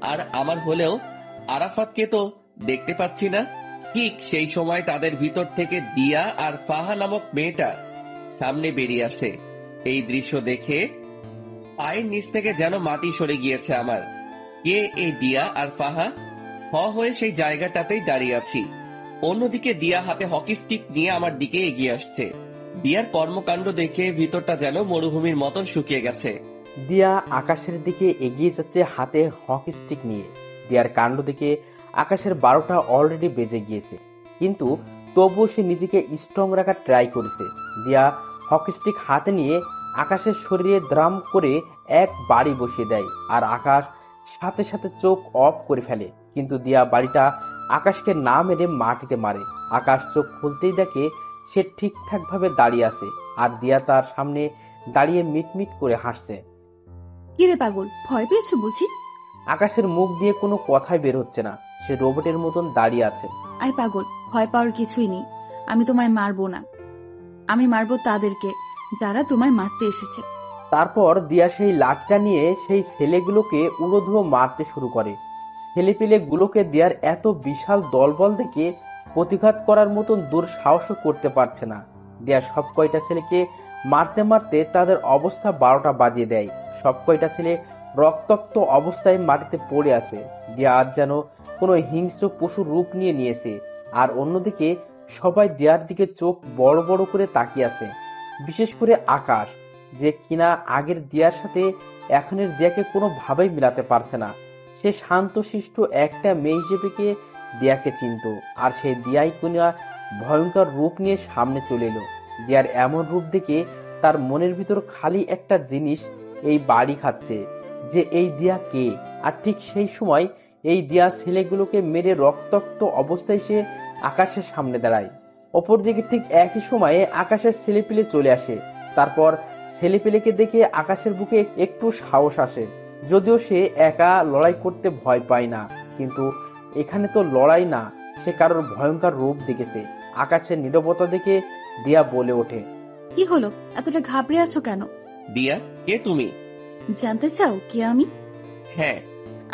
আর আমার হলেও আরাফাতকে তো দেখতে পাচ্ছি না। ঠিক সেই সময় তাদের ভিতর থেকে দিয়া আর ফাহা নামক মেয়েটা সামনে বেরিয়ে আসে। এই দৃশ্য দেখে পায়ের নিচ থেকে যেন মাটি সরে গিয়েছে আমার। কে এই দিয়া আর ফাহা? হয়ে সেই জায়গাটাতেই দাঁড়িয়ে আছি। অন্যদিকে দিয়া হাতে হকি স্টিক নিয়ে আমার দিকে এগিয়ে আসছে। দিয়ার কর্মকাণ্ড দেখে ভিতরটা যেন মরুভূমির মতন শুকিয়ে গেছে। দিয়া আকাশের দিকে এগিয়ে যাচ্ছে হাতে হকি স্টিক নিয়ে। দিয়ার কাণ্ড দেখে আকাশের 12টা অলরেডি বেজে গিয়েছে, কিন্তু তবুও সে নিজেকে স্ট্রং রাখার ট্রাই করেছে। দিয়া হকি স্টিক হাতে নিয়ে আকাশের শরীরে দ্রাম করে এক বাড়ি বসিয়ে দেয়, আর আকাশ সাথে সাথে চোখ অফ করে ফেলে। কিন্তু দিয়া বাড়িটা আকাশকে না মেরে মাটিতে মারে। আকাশ চোখ খুলতেই দেখে সে ঠিকঠাক ভাবে দাঁড়িয়ে আছে, আর দিয়া তার সামনে দাঁড়িয়ে মিটমিট করে হাসছে। কিরে পাগল, ভয় পেয়েছো বুঝি? আকাশের মুখ দিয়ে কোনো কথাই বের হচ্ছে না। সে রোবটের মতন দাঁড়িয়ে আছে। আই পাগল, ভয় পাওয়ার কিছুই নেই। আমি তোমায় মারবো না, আমি মারবো তাদেরকে যারা তোমায় মারতে এসেছে। তারপর দিয়া সেই লাঠিটা নিয়ে সেই ছেলেগুলোকে উড়োধুরো মারতে শুরু করে। ছেলেপিলেগুলোকে দিয়ার এত বিশাল দলবল দেখে প্রতিঘাত করার মতন দুঃসাহসও করতে পারছে না। দিয়া সব কয়টা ছেলেকে মারতে মারতে তাদের অবস্থা 12টা বাজিয়ে দেয়। সব কয়টা ছেলে রক্তাক্ত অবস্থায় মাটিতে পড়ে আছে। দিয়া আজ যেন কোনো হিংস্র পশুর রূপ নিয়েছে। আর অন্যদিকে সবাই দিয়ার দিকে চোখ বড় বড় করে তাকিয়ে আছে। বিশেষ করে আকাশ, যে কিনা আগের দিয়ার সাথে এখনের দিয়াকে কোনোভাবেই মিলাতে পারছে না। সে শান্তশিষ্ট একটা মেয়ে হিসেবে দিয়াকে চিনত, আর সেই দিয়াই কিনা ভয়ঙ্কর রূপ নিয়ে সামনে চলে এলো। দিয়ার এমন রূপ দেখে তার মনের ভিতর খালি একটা জিনিস এই বাড়ি খাচ্ছে, যে এই দিয়া কে। আর ঠিক সেই সময় এই দিয়া ছেলেগুলোকে মেরে রক্তাক্ত অবস্থায় সে আকাশের সামনে দাঁড়ায়। অপরদিকে ঠিক একই সময়ে আকাশের ছেলেপিলে চলে আসে। তারপর ছেলেপিলেকে দেখে আকাশের বুকে একটু সাহস আসে, যদিও সে একা লড়াই করতে ভয় পায় না। কিন্তু এখানে তো লড়াই না, সে কারোর ভয়ঙ্কর রূপ দেখেছে। আকাশের নীরবতা দেখে দিয়া বলে ওঠে, কি হলো, এতটা ঘাবড়ে আছো কেন? দিয়া, কে তুমি? জানতে চাও কে আমি? হ্যাঁ।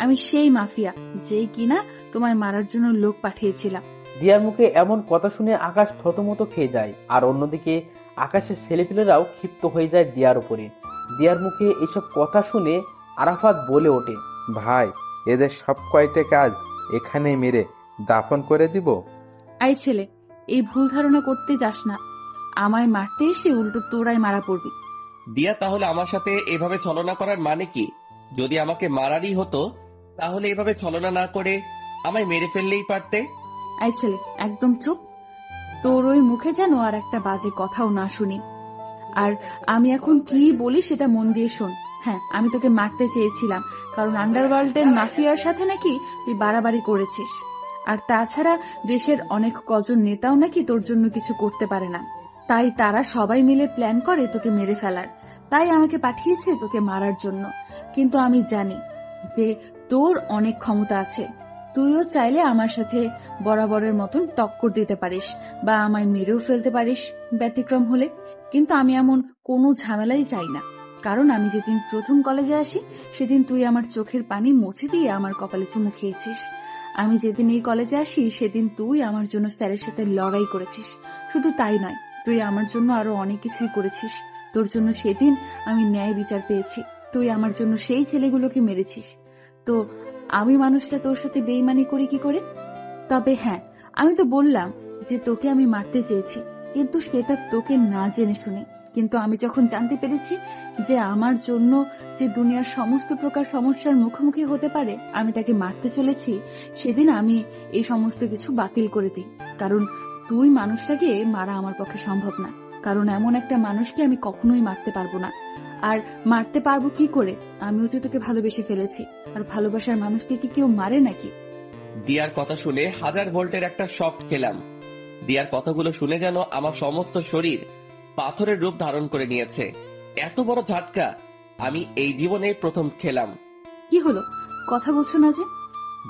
আমি সেই মাফিয়া যে কিনা তোমায় মারার জন্য লোক পাঠিয়েছিলাম। দিয়ার মুখে এমন কথা শুনে আকাশ থতমত খেয়ে যায়, আর অন্যদিকে আকাশের ছেলেপিলেরাও ক্ষিপ্ত হয়ে যায় দিয়ার উপরে। দিয়ার মুখে এসব কথা শুনে আরাফাত বলে ওঠে, ভাই, এদের সব কয়টা কাজ এখানেই মেরে দাফন করে দিব। আই ছেলে, এই ভুল ধারণা করতে যাস না। আমায় মারতে এসে উল্টো তোরাই মারা পড়বি। দিয়া, তাহলে আমার সাথে এভাবে ছলনা করার মানে কি? যদি আমাকে মারারই হতো তাহলে এভাবে ছলনা না করে আমায় মেরে ফেললেই পারতে। আই ছেলে, একদম চুপ। তোর ওই মুখে যেন আর একটা বাজে কথাও না শুনি। আর আমি এখন কি বলি সেটা মন দিয়ে শোন। হ্যাঁ, আমি তোকে মারতে চেয়েছিলাম, কারণ আন্ডারওয়ার্ল্ডের মাফিয়ার সাথে নাকি তুই বাড়াবাড়ি করেছিস। আর তাছাড়া দেশের অনেক কজন নেতাও নাকি তোর জন্য কিছু করতে পারে না, তাই তারা সবাই মিলে প্ল্যান করে তোকে মেরে ফেলার। তাই আমাকে পাঠিয়েছে তোকে মারার জন্য। কিন্তু আমি জানি যে তোর অনেক ক্ষমতা আছে। তুইও চাইলে আমার সাথে বরাবরের মতন টক্কর দিতে পারিস, বা আমায় মেরেও ফেলতে পারিস ব্যতিক্রম হলে। কিন্তু আমি এমন কোনো ঝামেলাই চাই না, কারণ আমি যেদিন প্রথম কলেজে আসি সেদিন তুই আমার চোখের পানি মুছে দিয়ে আমার কপালে চুমু খেয়েছিস। আমি যেদিন এই কলেজে আসি সেদিন তুই আমার জন্য স্যারের সাথে লড়াই করেছিস। শুধু তাই নয়, তুই আমার জন্য আরো অনেক কিছুই করেছিস। তোর জন্য সেদিন আমি ন্যায় বিচার পেয়েছি। তুই আমার জন্য সেই ছেলেগুলোকে মেরেছিস। তো আমি মানুষটা তোর সাথে বেইমানি করি কি করে? তবে হ্যাঁ, আমি তো বললাম যে তোকে আমি মারতে চেয়েছি, কিন্তু সেটা তোকে না জেনে শুনে। কিন্তু আমি যখন জানতে পেরেছি যে আমার জন্য যে দুনিয়ার সমস্ত প্রকার সমস্যার মুখোমুখি হতে পারে আমি তাকে মারতে চলেছি, সেদিন আমি এই সমস্ত কিছু বাতিল করে দিই। কারণ তুই মানুষটাকে মারা আমার পক্ষে সম্ভব না, কারণ এমন একটা মানুষকে আমি কখনোই মারতে পারবো না। আর মারতে পারবো কি করে? আমিও তো তোকে ভালোবেসে ফেলেছি, আর ভালোবাসার মানুষকে কি কেউ মারে নাকি? দিয়ার কথা শুনে 1000 ভোল্টের একটা শক খেলাম। দিয়ার কথাগুলো শুনে যেন আমার সমস্ত শরীর পাথরের রূপ ধারণ করে নিয়েছে। এত বড় ঝাটকা আমি এই জীবনে প্রথম খেলাম। কি হলো, কথা বলছো না যে?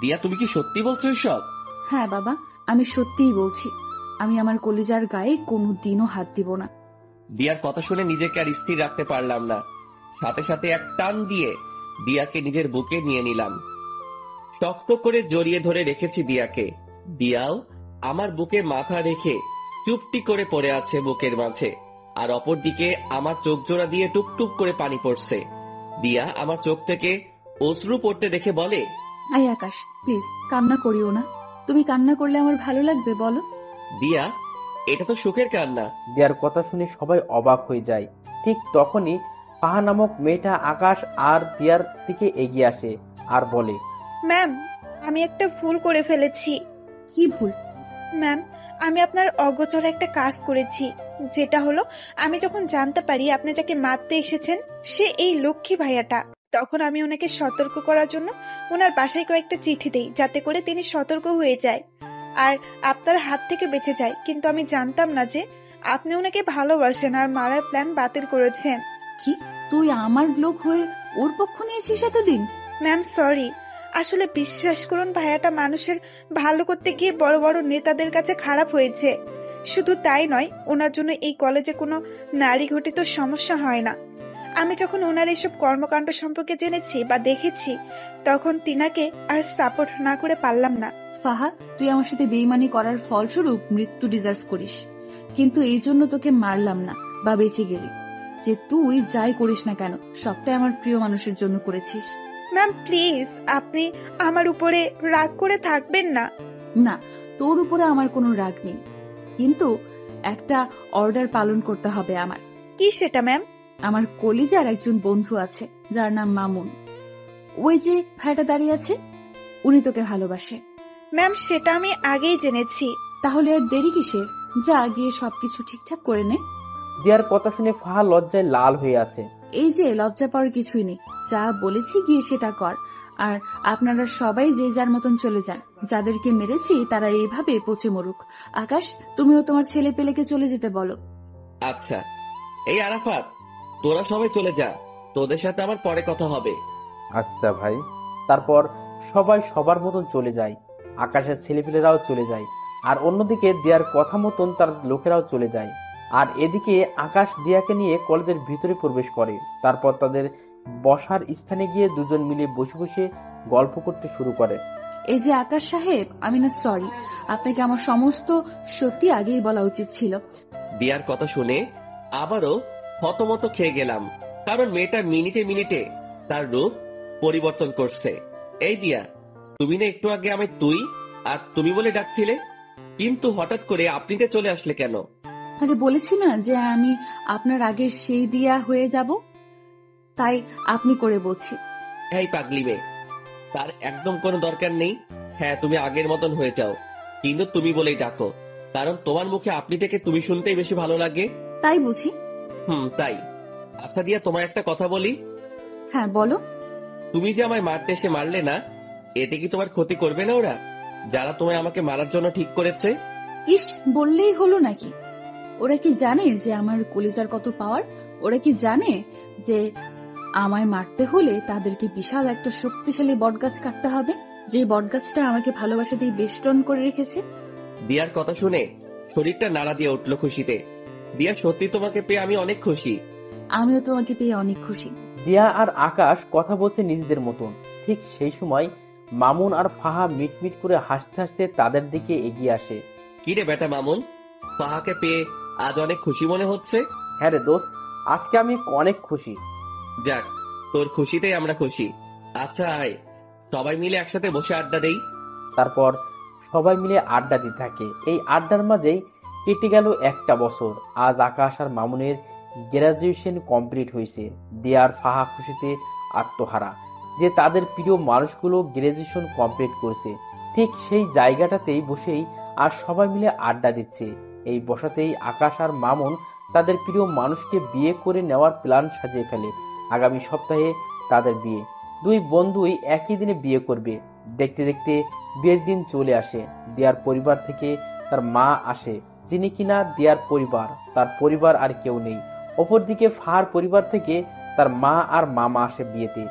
দিয়া, তুমি কি সত্যি বলছো এসব? হ্যাঁ বাবা, আমি সত্যিই বলছি। আমি আমার কলিজার গায়ে কোনো দিনও হাত দিব না। দিয়ার কথা শুনে নিজেকে আর স্থির রাখতে পারলাম না। সাথে সাথে এক টান দিয়ে দিয়াকে নিজের বুকে নিয়ে নিলাম। শক্ত করে জড়িয়ে ধরে রেখেছি দিয়াকে। দিয়াও আমার বুকে মাথা রেখে চুপটি করে পড়ে আছে বুকের মাঝে, আর অপরদিকে আমার চোখ জোড়া দিয়ে টুকটুক করে পানি পড়ছে। দিয়া আমার চোখ থেকে অশ্রু পড়তে দেখে বলে, আই আকাশ, প্লিজ কান্না করিও না। তুমি কান্না করলে আমার ভালো লাগবে বলো? দিয়া, এটা তো সুখের কান্না। দিয়ার কথা শুনে সবাই অবাক হয়ে যায়। ঠিক তখনই পাহা নামক মেয়েটা আকাশ আর দিয়ার দিকে এগিয়ে আসে আর বলে, ম্যাম, আমি একটা ভুল করে ফেলেছি। কি ভুল? ম্যাম, আমি আপনার অগোচরে একটা কাজ করেছি। যেটা হলো, আমি যখন জানতে পারি আপনি যাকে মারতে এসেছেন সে এই লক্ষ্মী ভাইয়াটা, তখন আমি ওনাকে সতর্ক করার জন্য ওনার বাসায় কয়েকটা চিঠি দেই, যাতে করে তিনি সতর্ক হয়ে যায় আর আপনার হাত থেকে বেঁচে যায়। কিন্তু আমি জানতাম না যে আপনি ওনাকে ভালোবাসেন আর মারার প্ল্যান বাতিল করেছেন। কি, তুই আমার লোক হয়ে ওর পক্ষ নিয়েছিস এতদিন? ম্যাম সরি, আসলে বিশ্বাস করুন ভাইয়াটা মানুষের ভালো করতে গিয়ে বড় বড় নেতাদের কাছে খারাপ হয়েছে। শুধু তাই নয়, ওনার জন্য এই কলেজে কোনো নারী ঘটিত সমস্যা হয় না। আমি যখন ওনার এইসব কর্মকাণ্ড সম্পর্কে জেনেছি বা দেখেছি, তখন তিনাকে আর সাপোর্ট না করে পারলাম না। ফাহা, তুই আমার সাথে বেইমানি করার ফলস্বরূপ মৃত্যু ডিজার্ভ করিস, কিন্তু এই জন্য তোকে মারলাম না বা বেঁচে গেলি। যে তুই যাই করিস না কেন, সবটাই আমার প্রিয় মানুষের জন্য করেছিস। ম্যাম প্লিজ, আপনি আমার উপরে রাগ করে থাকবেন না। না, তোর উপরে আমার কোনো রাগ নেই, কিন্তু একটা অর্ডার পালন করতে হবে আমার। কি সেটা ম্যাম? আমার কলিজার একজন বন্ধু আছে যার নাম মামুন। ওই যে ভাইটা দাঁড়িয়ে আছে, উনি তোকে ভালোবাসে। ম্যাম সেটা আমি আগেই জেনেছি। তাহলে আর দেরি কিসের? যা গিয়ে সবকিছু ঠিকঠাক করে নে। দিয়ার কথা শুনে ফাহা লজ্জায় লাল হয়ে আছে। এই যে লজ্জা পাওয়ার কিছুই নেই, যা বলেছি গিয়ে সেটা কর। আর আপনারা সবাই যে যার মতন চলে যান। যাদেরকে মেরেছি তারা এইভাবে পচে মরুক। আকাশ, তুমিও তোমার ছেলে পেলেকে চলে যেতে বলো। আচ্ছা, এই আরাফাত, তোরা সবাই চলে যা, তোদের সাথে আমার পরে কথা হবে। আচ্ছা ভাই। তারপর সবাই সবার মতন চলে যায়। আকাশের ছেলেপেলেরাও চলে যায়, আর অন্যদিকে দিয়ার কথা মতন তার লোকেরাও চলে যায়। আর এদিকে আকাশ দিয়াকে নিয়ে কলেজের ভিতরে প্রবেশ করে। তারপর তাদের বসার স্থানে গিয়ে দুজন মিলে বসে বসে গল্প করতে শুরু করে। এই যে আকাশ সাহেব, আমি না সরি, আপনাকে আমার সমস্ত সত্যি আগেই বলা উচিত ছিল। দিয়ার কথা শুনে আবারও হতমত খেয়ে গেলাম, কারণ মেয়েটা মিনিটে মিনিটে তার রূপ পরিবর্তন করছে। এই দিয়া, তুমি না একটু আগে আমায় তুই আর তুমি বলে ডাকছিলে, কিন্তু হঠাৎ করে আপনিতে চলে আসলে কেন? আরে বলেছি না যে আমি আপনার আগে সেই দিয়া হয়ে যাব, তাই আপনি করে বলছি। এই পাগলি মেয়ে, তার একদম কোনো দরকার নেই। হ্যাঁ, তুমি আগের মতন হয়ে যাও, কিন্তু তুমি বলেই ডাকো, কারণ তোমার মুখে আপনি থেকে তুমি শুনতেই বেশি ভালো লাগে। তাই বুঝি? তাই। আচ্ছা দিয়া, তোমায় একটা কথা বলি। হ্যাঁ বলো। তুমি যে আমায় মারতে এসে মারলে না, এতে কি তোমার ক্ষতি করবে না ওরা, যারা তোমায় আমাকে মারার জন্য ঠিক করেছে? ইস, বললেই হলো নাকি? ওরা কি জানে যে আমার কলিজার কত পাওয়ার? ওরা কি জানে যে আমায় মারতে হলে তাদেরকে বিশাল একটা শক্তিশালী বটগাছ কাটতে হবে, যে বটগাছটা আমাকে ভালোবাসা দিয়ে বেষ্টন করে রেখেছে? দিয়ার কথা শুনে শরীরটা নাড়া দিয়ে উঠলো খুশিতে। দিয়া, সত্যি তোমাকে পেয়ে আমি অনেক খুশি। আমিও তোমাকে পেয়ে অনেক খুশি। দিয়া আর আকাশ কথা বলছে নিজেদের মতন। ঠিক সেই সময় মামুন আর ফাহা মিটমিট করে হাসতে হাসতে তাদের দিকে এগিয়ে আসে। কি রে বেটা মামুন, ফাহাকে পেয়ে আজ অনেক খুশি মনে হচ্ছে? হ্যাঁ রে দোস্ত, আজকে আমি অনেক খুশি। যাক, তোর খুশিতেই আমরা খুশি। আচ্ছা আয়, সবাই মিলে একসাথে বসে আড্ডা দেই। তারপর সবাই মিলে আড্ডা দিতে থাকে। এই আড্ডার মাঝেই কেটে গেল একটা বছর। আজ আকাশ আর মামুনের গ্রাজুয়েশন কমপ্লিট হয়েছে। দিয়া আর ফাহা খুশিতে আত্মহারা যে তাদের প্রিয় মানুষগুলো গ্রাজুয়েশন কমপ্লিট করছে। ঠিক সেই জায়গাটাতেই বসেই আর সবাই মিলে আড্ডা দিচ্ছে। এই বসাতেই আকাশ আর মামুন তাদের প্রিয় মানুষকে বিয়ে করে নেওয়ার প্ল্যান সাজিয়ে ফেলে। আগামী সপ্তাহে তাদের বিয়ে। দুই বন্ধুই একই দিনে বিয়ে করবে। দেখতে দেখতে বিয়ের দিন চলে আসে। দিয়ার পরিবার থেকে তার মা আসে, যিনি কিনা দিয়ার পরিবার, তার পরিবার আর কেউ নেই। অপরদিকে ফাহার পরিবার থেকে তার মা আর মামা আসে বিয়েতে।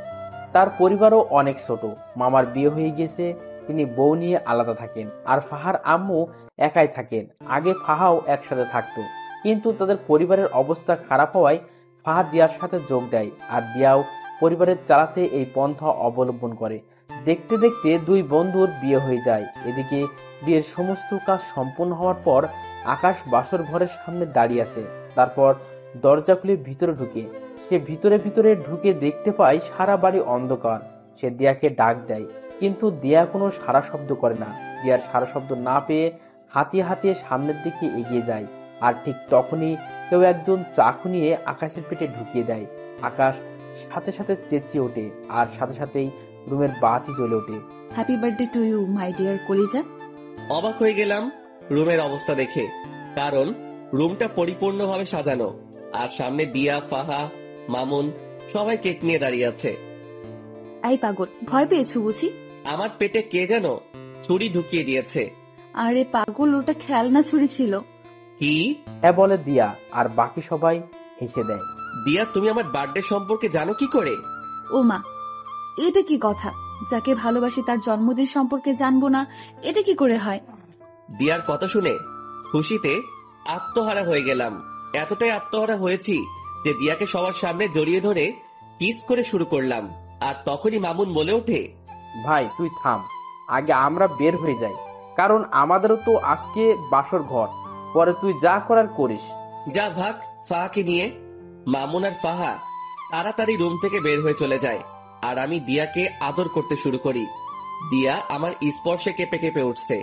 তার পরিবারও অনেক ছোট। মামার বিয়ে হয়ে গেছে, তিনি বউ নিয়ে আলাদা থাকেন, আর ফাহার আম্মু একাই থাকেন। আগে ফাহাও একসাথে থাকতো, কিন্তু তাদের পরিবারের অবস্থা খারাপ হওয়ায় ফাহা দিয়ার সাথে যোগ দেয়, আর দিয়াও পরিবারের চালাতে এই পন্থা অবলম্বন করে। দেখতে দেখতে দুই বন্ধুর বিয়ে হয়ে যায়। এদিকে বিয়ের সমস্ত কাজ সম্পূর্ণ হওয়ার পর আকাশ বাসর ঘরের সামনে দাঁড়িয়ে আছে। তারপর দরজা খুলে ভিতরে ঢুকে সে ভিতরে ঢুকে দেখতে পায় সারা বাড়ি অন্ধকার। সে দিয়াকে ডাক দেয়, কিন্তু দিয়া কোনো সারা শব্দ করে না। দিয়ার সারা শব্দ না পেয়ে হাতিয়ে সামনের দিকে এগিয়ে যায়, আর ঠিক তখনই কেউ একজন চাকু নিয়ে আকাশের পেটে ঢুকিয়ে দেয়। আকাশ সাথে সাথে চেঁচিয়ে ওঠে, আর সাথে সাথেই রুমের বাতি জ্বলে ওঠে। Happy birthday to you my dear কলিজা। অবাক হয়ে গেলাম রুমের অবস্থা দেখে, কারণ রুমটা পরিপূর্ণভাবে সাজানো, আর সামনে দিয়া, ফাহা, মামুন সবাই কেক নিয়ে দাঁড়িয়ে আছে। এই পাগল, ভয় পেয়েছো বুঝি? আমার পেটে কে যেন ছুরি ঢুকিয়ে দিয়েছে। আরে পাগল, ওটা খেলনা ছুরি ছিল। কি? হ্যাঁ বলে দিয়া, আর বাকি সবাই হেসে দেয়। দিয়া, তুমি আমার বার্থডে সম্পর্কে জানো কি করে? ও মা, এটা কি কথা? যাকে ভালোবাসি তার জন্মদিন সম্পর্কে জানবো না, এটা কি করে হয়? দিয়ার কথা শুনে খুশিতে আত্মহারা হয়ে গেলাম। এতটাই আত্মহারা হয়েছি যে দিয়াকে সবার সামনে জড়িয়ে ধরে কিস করে শুরু করলাম। আর তখনই মামুন বলে ওঠে, ভাই তুই থাম, আগে আমরা বের হয়ে যাই, কারণ আমাদেরও তো আজকে বাসর ঘর। পরে তুই যা করার করিস। যা ভাগ ফাহাকে নিয়ে। মামুন আর ফাহা তাড়াতাড়ি রুম থেকে বের হয়ে চলে যায়, আর আমি দিয়াকে আদর করতে শুরু করি। দিয়া আমার স্পর্শে কেঁপে কেঁপে উঠছে।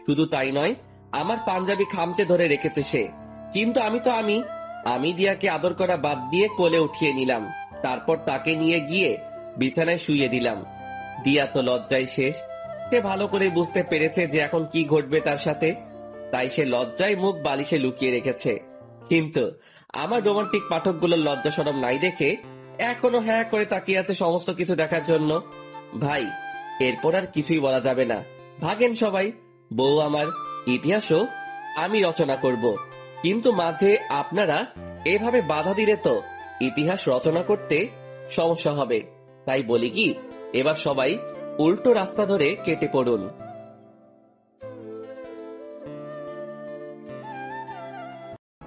শুধু তাই নয়, আমার পাঞ্জাবি খামতে ধরে রেখেছে সে। কিন্তু আমি দিয়াকে আদর করা বাদ দিয়ে কোলে উঠিয়ে নিলাম। তারপর তাকে নিয়ে গিয়ে বিছানায় শুইয়ে দিলাম। দিয়া তো লজ্জায় শেষ। সে ভালো করে বুঝতে পেরেছে যে এখন কি ঘটবে তার সাথে, তাই সে লজ্জায় মুখ বালিশে লুকিয়ে রেখেছে। কিন্তু আমার রোমান্টিক পাঠকগুলোর লজ্জা শরম নাই দেখে এখনো হ্যাঁ করে তাকিয়ে আছে সমস্ত কিছু দেখার জন্য। ভাই, এরপর আর কিছুই বলা যাবে না। ভাগেন সবাই। বউ আমার, ইতিহাসও আমি রচনা করব, কিন্তু মাঝে আপনারা এভাবে বাধা দিলে তো ইতিহাস রচনা করতে সমস্যা হবে। তাই বলি কি, এবার সবাই উল্টো রাস্তা ধরে কেটে পড়ুন।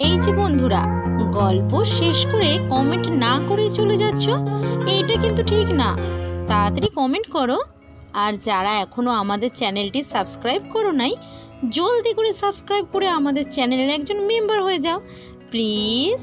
এই যে বন্ধুরা, গল্প শেষ করে কমেন্ট না করে চলে যাচ্ছ, এইটা কিন্তু ঠিক না। তাড়াতাড়ি কমেন্ট করো। আর যারা এখনো আমাদের চ্যানেলটি সাবস্ক্রাইব করো নাই, জলদি করে সাবস্ক্রাইব করে আমাদের চ্যানেলের একজন মেম্বার হয়ে যাও প্লিজ।